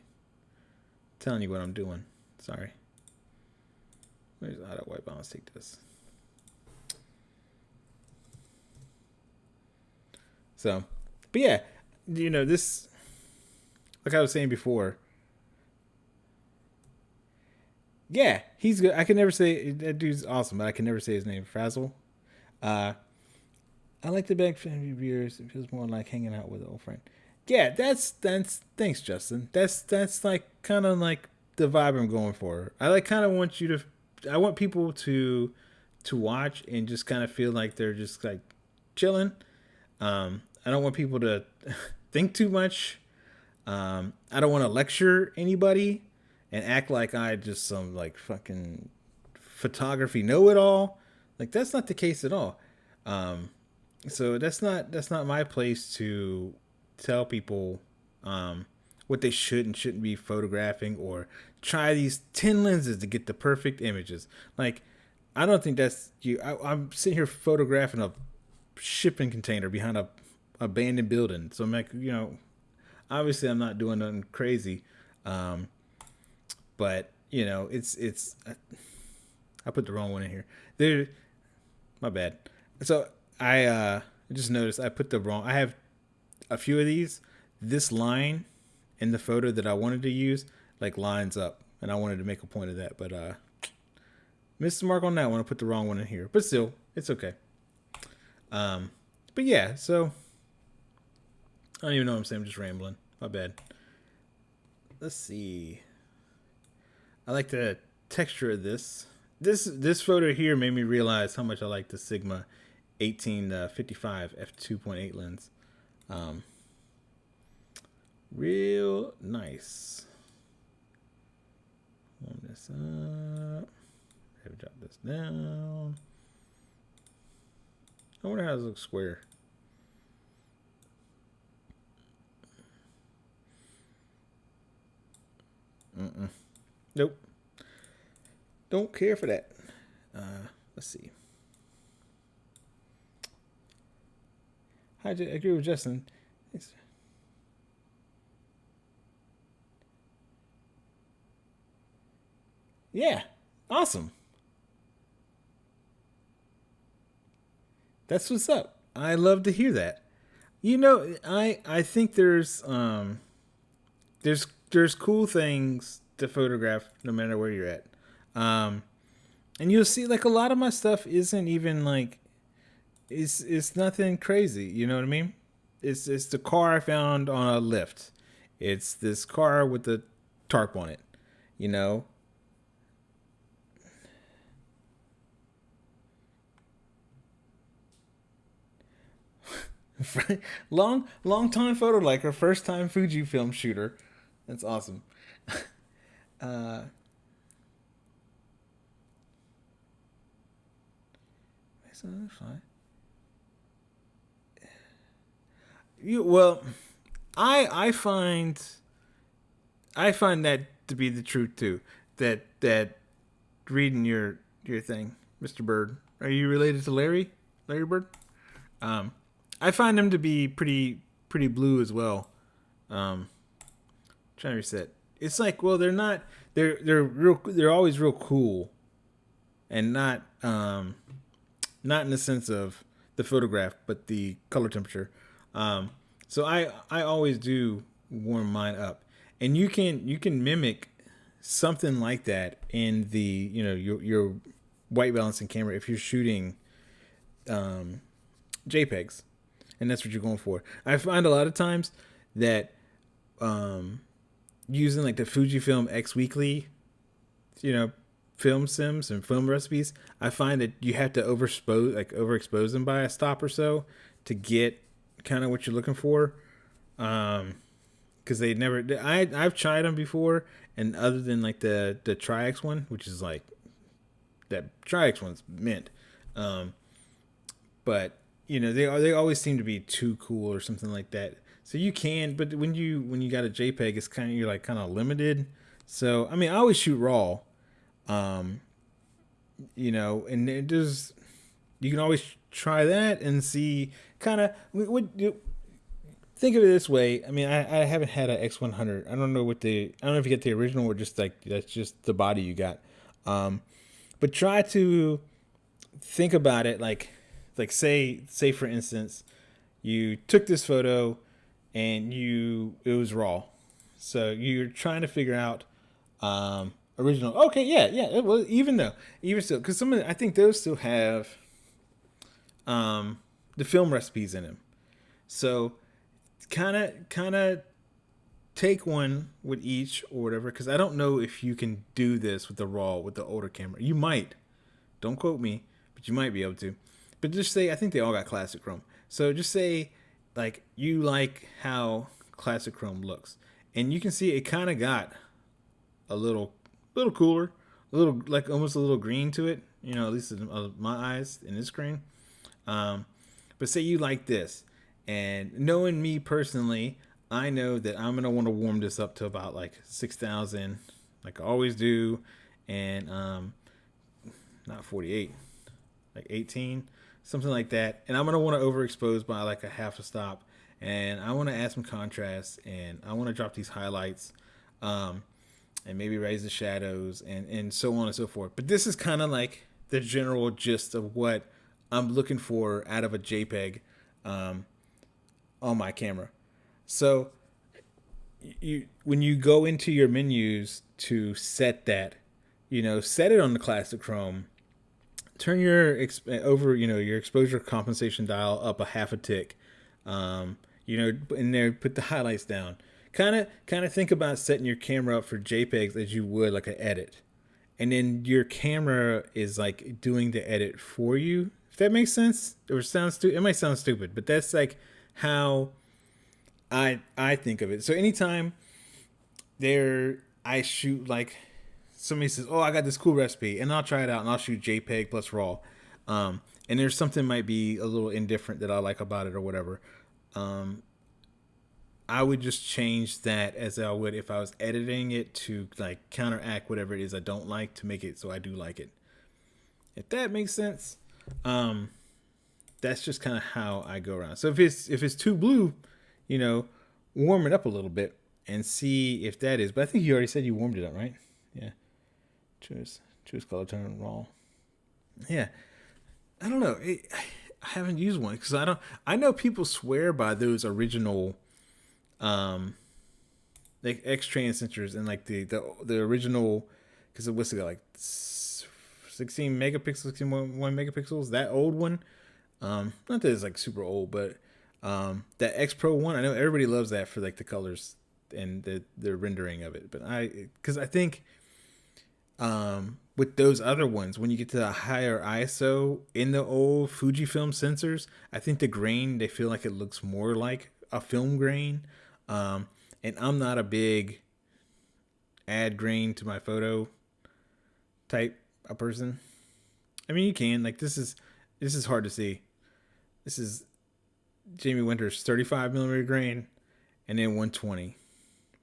telling you what I'm doing. Sorry. Where's auto white balance? Take this. So, but yeah, this, like I was saying before, yeah, he's good. I can never say that dude's awesome, but I can never say his name. Frazzle. Uh, I like the back family viewers. It feels more like hanging out with an old friend. Yeah, that's thanks, Justin. That's like kind of like the vibe I'm going for. I like kind of want you to. I want people to watch and just kind of feel like they're just like chilling. I don't want people to think too much. I don't want to lecture anybody and act like I just some like fucking photography know it all. Like that's not the case at all. Um, so that's not my place to tell people what they should and shouldn't be photographing or try these 10 lenses to get the perfect images. Like I don't think that's you. I'm sitting here photographing a shipping container behind a abandoned building. So I'm like, obviously I'm not doing nothing crazy. Um, but it's I put the wrong one in here. There, my bad. So I just noticed I put the wrong. I have a few of these. This line in the photo that I wanted to use like lines up, and I wanted to make a point of that, but missed the mark on that one. I put the wrong one in here, but still, it's okay. Um, but yeah, so I don't even know what I'm saying. I'm just rambling. My bad. Let's see. I like the texture of this. This photo here made me realize how much I like the Sigma 1855 f2.8 lens. Um, real nice. Warm this up. Maybe drop this down. I wonder how this looks square. Nope. Don't care for that. Let's see. I agree with Justin. Yeah, awesome. That's what's up. I love to hear that. I think there's cool things to photograph no matter where you're at. Um, and you'll see like a lot of my stuff isn't even like it's nothing crazy. You know what I mean? It's the car I found on a lift. It's this car with the tarp on it. You know, long time photo liker, first time Fujifilm shooter. That's awesome. Uh, so that's fine. Well, I find that to be the truth too. That reading your thing, Mr. Bird. Are you related to Larry Bird? Um, I find him to be pretty blue as well. Trying to reset. It's like, well, they're not. They're real. They're always real cool, and not in the sense of the photograph, but the color temperature. So I always do warm mine up, and you can mimic something like that in the your white balancing camera if you're shooting JPEGs, and that's what you're going for. I find a lot of times that using like the Fujifilm X Weekly, you know, film sims and film recipes, I find that you have to overexpose them by a stop or so to get kind of what you're looking for. Because they never, I've tried them before, and other than like the Tri-X one, which is like that Tri-X one's mint. But they always seem to be too cool or something like that. So you can, but when you got a JPEG, it's you're like kind of limited. So I mean, I always shoot raw, and there's you can always try that and see kind of what think of it this way. I mean, I haven't had an X100. I don't know if you get the original or just like that's just the body you got. But try to think about it like say for instance, you took this photo and it was raw. So you're trying to figure out original. Okay, yeah. Well, even still, because I think those still have the film recipes in them. So kind of take one with each or whatever, because I don't know if you can do this with the older camera. You might, don't quote me, but you might be able to. But just say, I think they all got classic chrome. So just say like you like how classic chrome looks, and you can see it kind of got a little cooler, a little like almost a little green to it. At least in my eyes in this screen. But say you like this, and knowing me personally, I know that I'm gonna want to warm this up to about like 6,000, like I always do, and not 48, like 18, something like that. And I'm gonna want to overexpose by like a half a stop, and I want to add some contrast, and I want to drop these highlights, and maybe raise the shadows, and so on and so forth. But this is kind of like the general gist of what I'm looking for out of a JPEG on my camera. So when you go into your menus to set that, set it on the classic chrome, turn your your exposure compensation dial up a half a tick, in there, put the highlights down. Kind of think about setting your camera up for JPEGs as you would like an edit, and then your camera is like doing the edit for you. If that makes sense, or it might sound stupid, but that's like how I think of it. So anytime I shoot, like somebody says, "Oh, I got this cool recipe," and I'll try it out and I'll shoot JPEG plus RAW, and there's something might be a little indifferent that I like about it or whatever. I would just change that as I would if I was editing it to like counteract whatever it is I don't like to make it so I do like it. If that makes sense, that's just kind of how I go around. So if it's too blue, warm it up a little bit and see if that is. But I think you already said you warmed it up, right? Yeah. Choose color turn raw. Yeah. I don't know. I haven't used one because I know people swear by those original like X-Train sensors and like the original, because what's it got, like 16 megapixels, 61 megapixels, that old one. Not that it's like super old, but that X Pro one, I know everybody loves that for like the colors and the rendering of it. But because I think with those other ones, when you get to the higher ISO in the old Fujifilm sensors, I think the grain, they feel like it looks more like a film grain. And I'm not a big add grain to my photo type of person. I mean, you can, like, this is hard to see. This is Jamie Winter's 35 millimeter grain and then 120.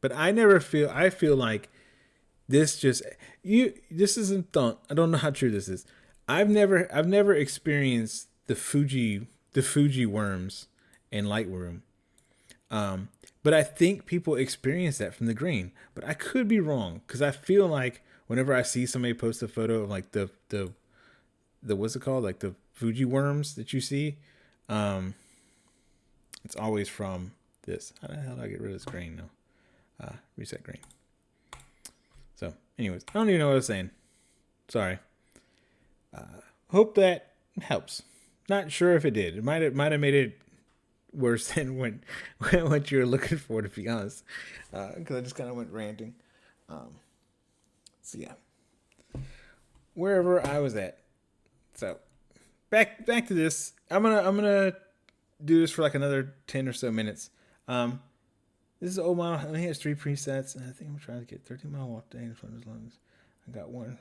But I feel like this isn't thunk. I don't know how true this is. I've never experienced the Fuji worms in Lightroom. But I think people experience that from the green. But I could be wrong because I feel like whenever I see somebody post a photo of like the what's it called, like the Fuji worms that you see, um, it's always from this. How the hell do I get rid of this green now? Reset green. So, anyways, I don't even know what I was saying. Sorry. Hope that helps. Not sure if it did. It might have made it worse than what you were looking for, to be honest. Because I just kind of went ranting. So yeah, wherever I was at. So back to this. I'm gonna do this for like another 10 or so minutes. This is old model. It only has 3 presets, and I think I'm trying to get 13-mile walk day in front of his lungs. I got 1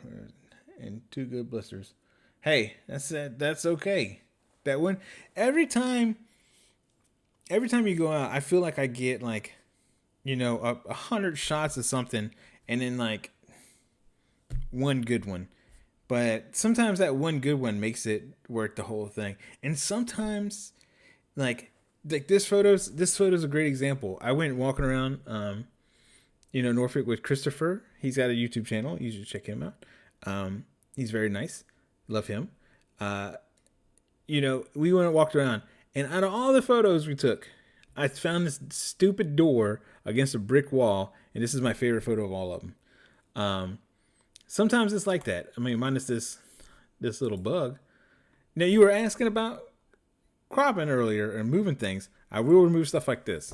and 2 good blisters. Hey, that's okay. That one, every time you go out, I feel like I get like, 100 shots of something, and then like one good one. But sometimes that one good one makes it worth the whole thing, and sometimes like this photo's a great example. I went walking around, Norfolk with Christopher. He's got a YouTube channel. You should check him out. He's very nice. Love him. We went and walked around, and out of all the photos we took, I found this stupid door against a brick wall, and this is my favorite photo of all of them. Sometimes it's like that. I mean, minus this little bug. Now, you were asking about cropping earlier and moving things. I will remove stuff like this.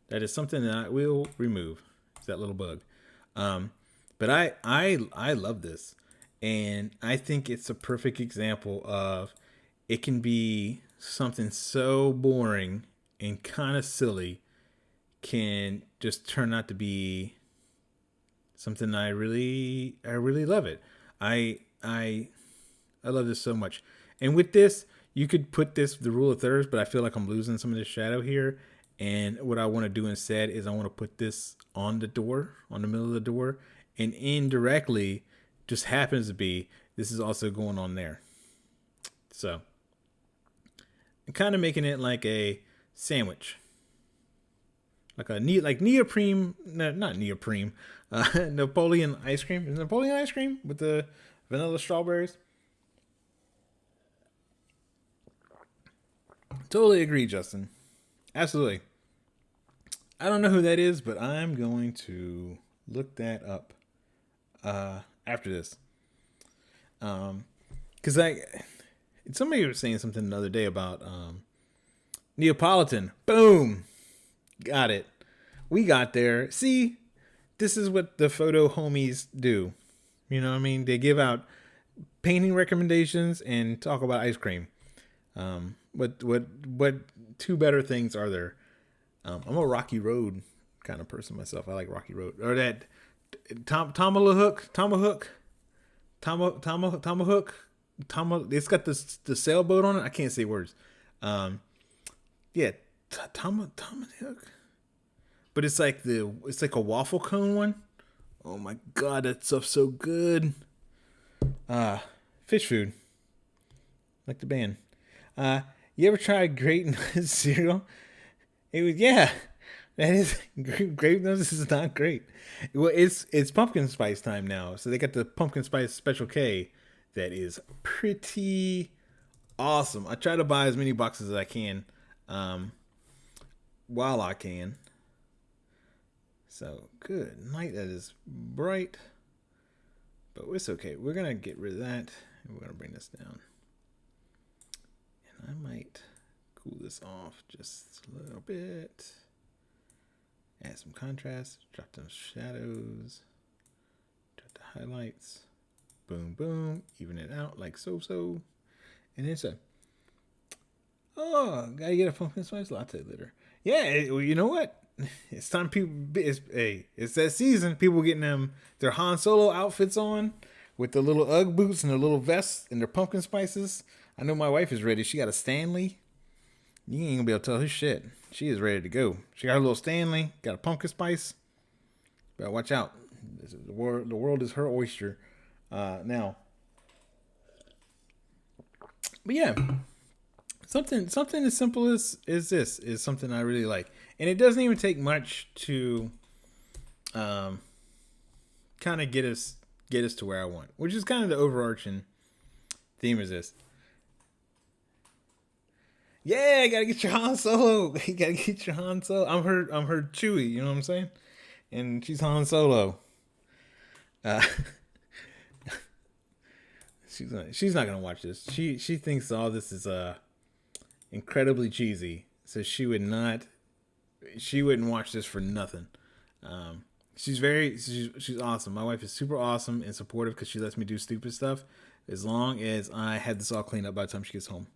That is something that I will remove. It's that little bug. But I love this. And I think it's a perfect example of it can be something so boring and kind of silly can just turn out to be something I really love it. I love this so much. And with this, you could put the rule of thirds, but I feel like I'm losing some of the shadow here. And what I want to do instead is I want to put this on the door, on the middle of the door, and indirectly just happens to be this is also going on there. So I'm kind of making it like a sandwich, like neoprene, no, not neoprene, Napoleon ice cream. Is it Napoleon ice cream with the vanilla strawberries? Totally agree, Justin. Absolutely. I don't know who that is, but I'm going to look that up after this. Because somebody was saying something the other day about Neapolitan. Boom. Got it. We got there. See, this is what the photo homies do. You know what I mean? They give out painting recommendations and talk about ice cream. What two better things are there? I'm a Rocky Road kind of person myself. I like Rocky Road. Or that Tomahawk. It's got the sailboat on it. I can't say words. Yeah, Tomahawk. But it's like a waffle cone one. Oh my god, that stuff's so good. Fish food. Like the band. You ever tried grape nuts cereal? It was, yeah. That is grape nuts is not great. Well, it's pumpkin spice time now, so they got the pumpkin spice Special K. That is pretty awesome. I try to buy as many boxes as I can, while I can. So good night. That is bright, but it's okay. We're gonna get rid of that, and we're gonna bring this down. And I might cool this off just a little bit. Add some contrast. Drop them shadows. Drop the highlights. Boom, boom. Even it out like so. And then so. Oh, gotta get a pumpkin spice latte later. Yeah, well, you know what? It's time it's that season. People getting their Han Solo outfits on with the little Ugg boots and their little vests and their pumpkin spices. I know my wife is ready. She got a Stanley. You ain't gonna be able to tell her shit. She is ready to go. She got a little Stanley, got a pumpkin spice. But watch out. The world is her oyster now. But yeah, something as simple as this is something I really like. And it doesn't even take much to um, kind of get us to where I want, which is kind of the overarching theme of this. Yeah, I gotta get your Han Solo. You gotta get your Han Solo. I'm her Chewie. You know what I'm saying? And she's Han Solo. Uh, she's not gonna watch this. She thinks all this is incredibly cheesy. So she wouldn't watch this for nothing. She's awesome. My wife is super awesome and supportive because she lets me do stupid stuff as long as I have this all cleaned up by the time she gets home.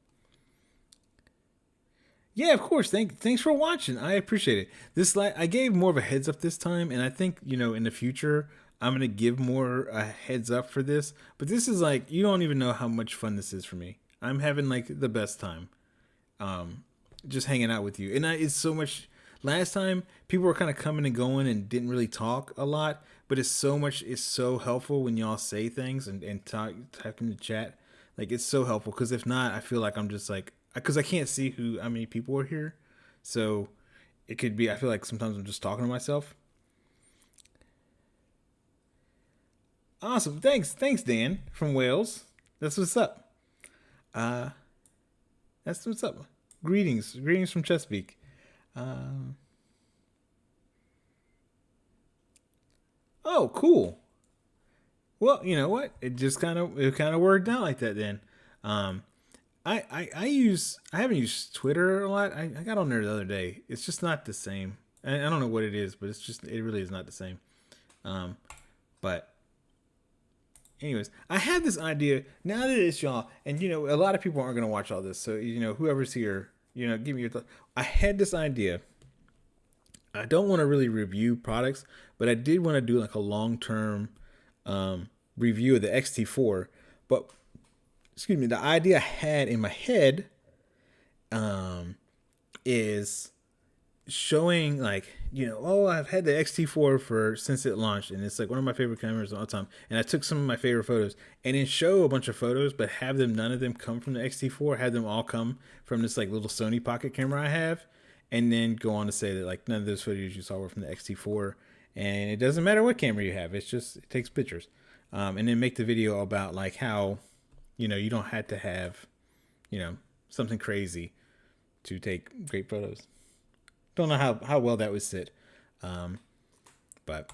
Yeah, of course. Thanks for watching. I appreciate it. I gave more of a heads up this time, and I think in the future I'm gonna give more a heads up for this. But this is like you don't even know how much fun this is for me. I'm having like the best time, just hanging out with you, and it's so much. Last time people were kind of coming and going and didn't really talk a lot, but it's so much. It's so helpful when y'all say things and talk in the chat. Like it's so helpful because if not, I feel like I'm just like because I can't see how many people are here, so it could be. I feel like sometimes I'm just talking to myself. Awesome, thanks, Dan from Wales. That's what's up. Uh, that's what's up. Greetings from Chesapeake. Um, oh, cool. Well, you know what? It kind of worked out like that then. Um, I haven't used Twitter a lot. I got on there the other day. It's just not the same. I don't know what it is, but it really is not the same. Um, but anyways, I had this idea now that it's y'all, and a lot of people aren't gonna watch all this. So whoever's here, give me your thought. I had this idea. I don't want to really review products, but I did want to do like a long term review of the XT4. But excuse me, the idea I had in my head is showing like I've had the XT4 since it launched, and it's like one of my favorite cameras of all time. And I took some of my favorite photos, and then show a bunch of photos, but none of them come from the XT4. Have them all come from this like little Sony pocket camera I have, and then go on to say that like none of those photos you saw were from the XT4, and it doesn't matter what camera you have. It takes pictures, and then make the video about like how you don't have to have something crazy to take great photos. Don't know how well that would sit, but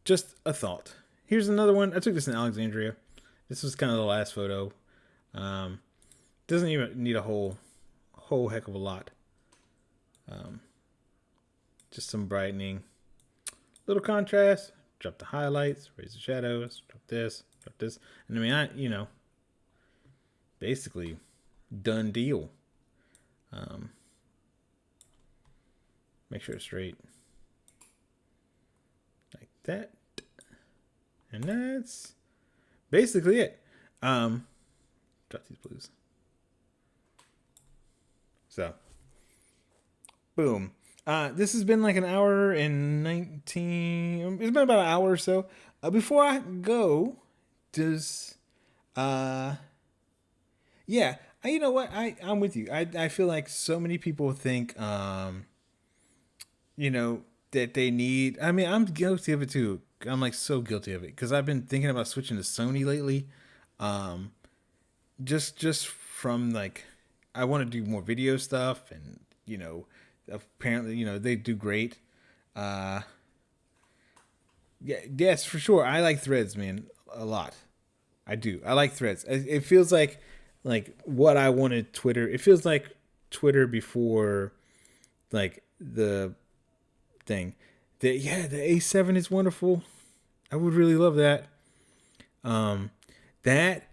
just a thought. Here's another one. I took this in Alexandria. This was kind of the last photo. Doesn't even need a whole heck of a lot. Just some brightening, little contrast. Drop the highlights, raise the shadows. Drop this. And I mean, basically done deal. Make sure it's straight like that, and that's basically it. Drop these blues. So boom. This has been like an hour and 19. It's been about an hour or so. Before I go, yeah, you know what? I'm with you. I feel like so many people think that they need. I mean, I'm guilty of it too. I'm like so guilty of it because I've been thinking about switching to Sony lately. Just from like, I want to do more video stuff, and apparently they do great. Yeah, yes, for sure. I like Threads, man, a lot. I do. I like Threads. It feels like what I wanted Twitter. It feels like Twitter before like the thing. The A7 is wonderful. I would really love that. That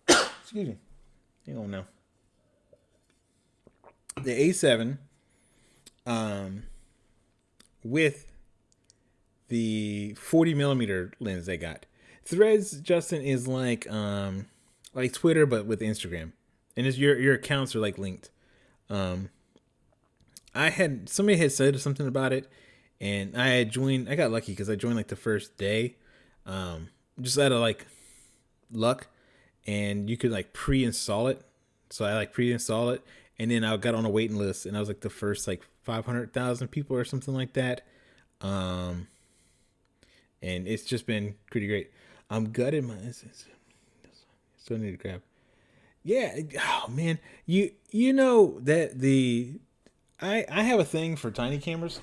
excuse me. Hang on now. The A7 with the 40 millimeter lens they got. Threads, Justin, is like Twitter but with Instagram, and your accounts are like linked. Somebody had said something about it, and I got lucky because I joined like the first day, just out of like luck, and you could like pre-install it. So I like pre-install it, and then I got on a waiting list, and I was like the first like 500,000 people or something like that. Um, and it's just been pretty great. I'm gutted. Still need to grab. Yeah. Oh man, you know that I have a thing for tiny cameras.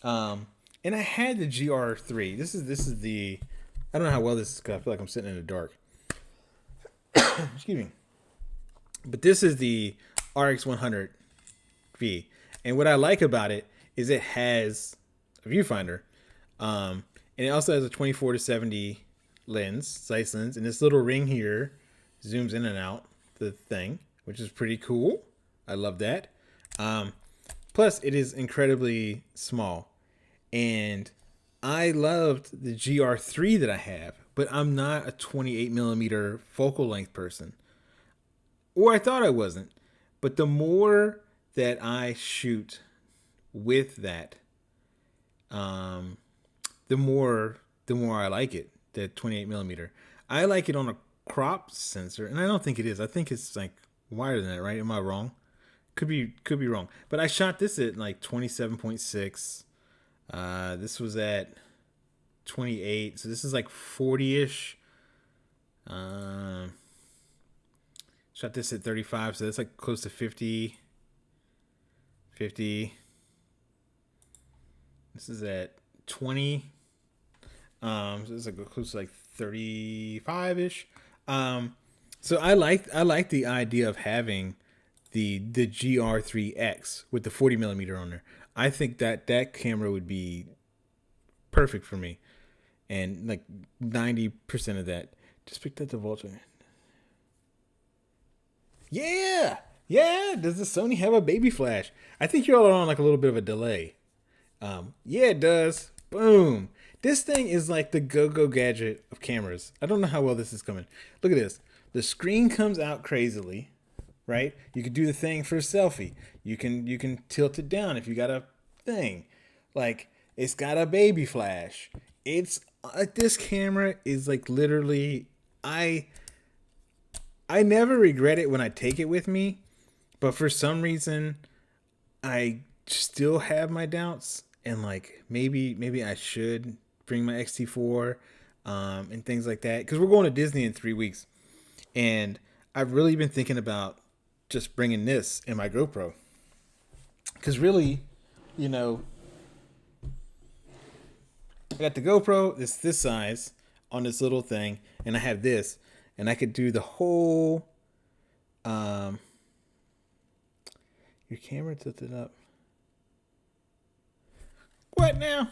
And I had the GR3. This is the. I don't know how well this is. 'Cause I feel like I'm sitting in the dark. Excuse me. But this is the RX100V, and what I like about it is it has a viewfinder, and it also has a 24-70 lens, Zeiss lens, and this little ring here zooms in and out the thing, which is pretty cool. I love that. Plus, it is incredibly small, and I loved the GR3 that I have, but I'm not a 28 millimeter focal length person, or I thought I wasn't. But the more that I shoot with that, the more I like it. The 28 millimeter, I like it on a crop sensor, and I don't think it is. I think it's like wider than that, right? Am I wrong? Could be wrong. But I shot this at like 27.6. This was at 28, so this is like 40-ish. Shot this at 35, so that's like close to 50. This is at 20. So it's like close to like 35-ish. So I like the idea of having the GR3X with the 40 millimeter on there. I think that camera would be perfect for me, and like 90% of that. Just picked up the Vulture. Yeah. Does the Sony have a baby flash? I think y'all are on like a little bit of a delay. Yeah, it does. Boom. This thing is like the go-go gadget of cameras. I don't know how well this is coming. Look at this. The screen comes out crazily, right? You can do the thing for a selfie. You can tilt it down if you got a thing. Like, it's got a baby flash. It's this camera is like literally, I never regret it when I take it with me, but for some reason I still have my doubts, and like maybe I should bring my XT4 and things like that, because we're going to Disney in 3 weeks, and I've really been thinking about just bringing this in my GoPro, because really, you know, I got the GoPro this size on this little thing, and I have this, and I could do the whole your camera tilted up. What now?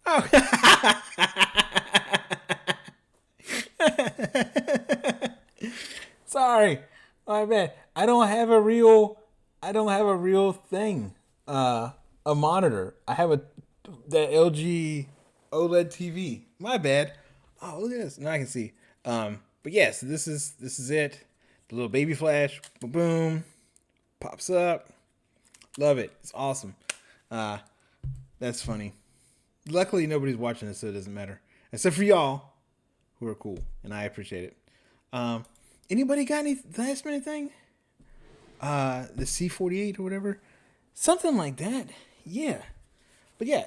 Oh. Sorry. My bad. I don't have a real thing. A monitor. I have that LG OLED TV. My bad. Oh, look at this. Now I can see. But yes, this is it. The little baby flash. Boom, boom. Pops up. Love it. It's awesome. That's funny. Luckily, nobody's watching this, so it doesn't matter. Except for y'all, who are cool, and I appreciate it. Anybody got any last minute thing? The C48 or whatever? Something like that. Yeah. But yeah.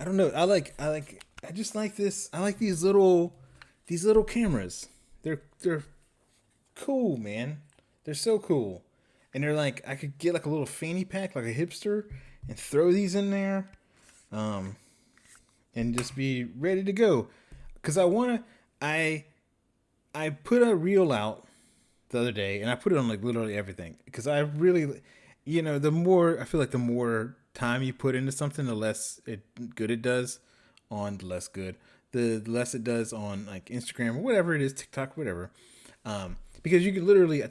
I don't know. I just like this. I like these little cameras. They're cool, man. They're so cool. And they're like, I could get like a little fanny pack, like a hipster, and throw these in there, and just be ready to go. Cause I put a reel out the other day, and I put it on like literally everything. Cause I really, the more time you put into something, the less good it does on the less good. The less it does on like Instagram or whatever it is, TikTok, whatever. Because you could literally,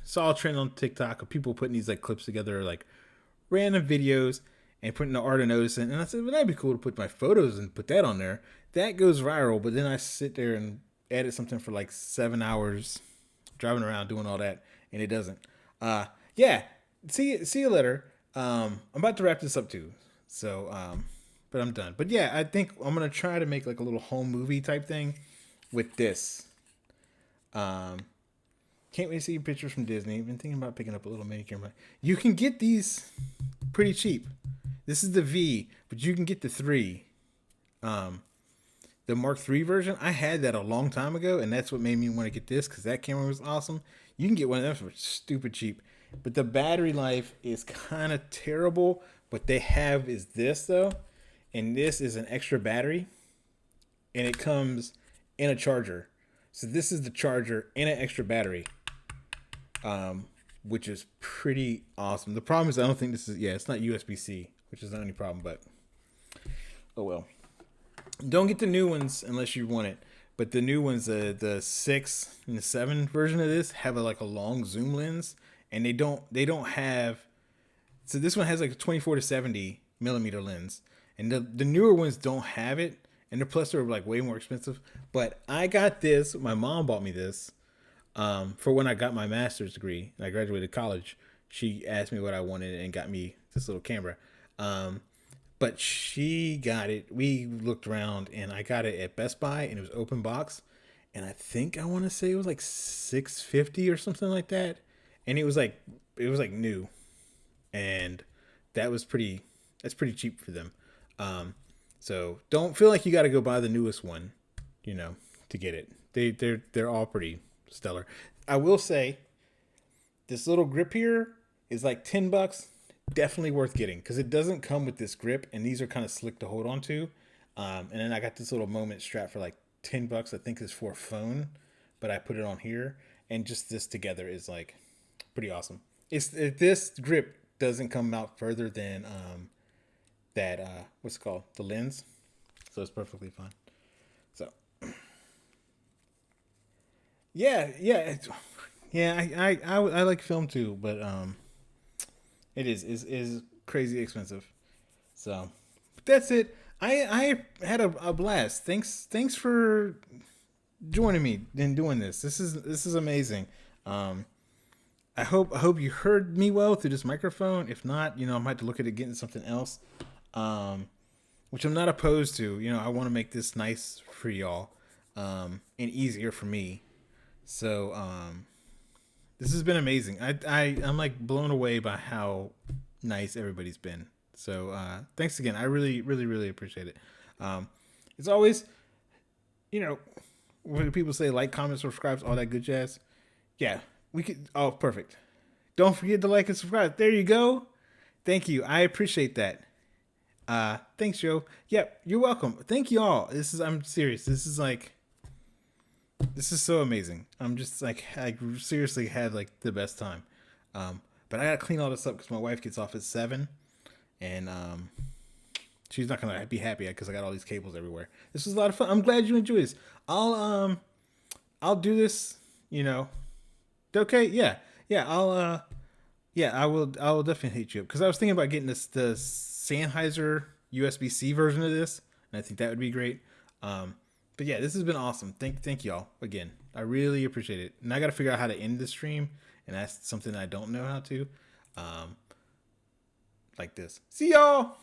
saw a trend on TikTok of people putting these like clips together, like random videos, and putting the art of notice in. And I said, well, that'd be cool to put my photos and put that on there. That goes viral. But then I sit there and edit something for like 7 hours, driving around doing all that, and it doesn't. Yeah. See you later. I'm about to wrap this up too. So, but I'm done. But yeah, I think I'm gonna try to make like a little home movie type thing with this. Can't wait to see pictures from Disney. Been thinking about picking up a little mini camera. You can get these pretty cheap. This is the V, but you can get the 3. The Mark III version. I had that a long time ago, and that's what made me want to get this, because that camera was awesome. You can get one of them for stupid cheap. But the battery life is kind of terrible. What they have is this, though. And this is an extra battery. And it comes in a charger. So this is the charger and an extra battery. Which is pretty awesome. The problem is I don't think this is, it's not USB-C, which is the only problem, but oh well. Don't get the new ones unless you want it. But the new ones, the 6 and the 7 version of this have a long zoom lens, and they don't have. So this one has like a 24 to 70 millimeter lens, and the newer ones don't have it, and plus they're like way more expensive. But I got this. My mom bought me this for when I got my master's degree and I graduated college. She asked me what I wanted and got me this little camera. But she got it. We looked around, and I got it at Best Buy, and it was open box. And I think I want to say it was like $650 or something like that. And it was like new, and that's pretty cheap for them. So don't feel like you got to go buy the newest one, to get it. They're all pretty stellar. I will say, this little grip here is like $10. Definitely worth getting, because it doesn't come with this grip, and these are kind of slick to hold on to. And then I got this little Moment strap for like $10. I think it's for a phone, but I put it on here, and just this together is like pretty awesome. This grip doesn't come out further than that what's it called, the lens, so it's perfectly fine. So I like film too, but it is crazy expensive. So but that's it. I had a blast. Thanks for joining me in doing this. This is amazing. I hope you heard me well through this microphone. If not, I might have to look at it getting something else. Which I'm not opposed to. I want to make this nice for y'all, and easier for me. So this has been amazing. I'm like blown away by how nice everybody's been. So thanks again. I really, really, really appreciate it. It's always, when people say like, comment, subscribe, all that good jazz. Yeah, we could. Oh, perfect. Don't forget to like and subscribe. There you go. Thank you. I appreciate that. Thanks, Joe. Yep, you're welcome. Thank you all. I'm serious. This is so amazing. I'm just like, I seriously had like the best time. But I gotta clean all this up because my wife gets off at 7, and she's not gonna be happy because I got all these cables everywhere. This was a lot of fun. I'm glad you enjoyed this. I'll do this. Okay, yeah. I will definitely hit you up, because I was thinking about getting the Sennheiser USB-C version of this, and I think that would be great. But yeah, this has been awesome. Thank y'all again. I really appreciate it. And I got to figure out how to end the stream, and that's something I don't know how to. Like this. See y'all.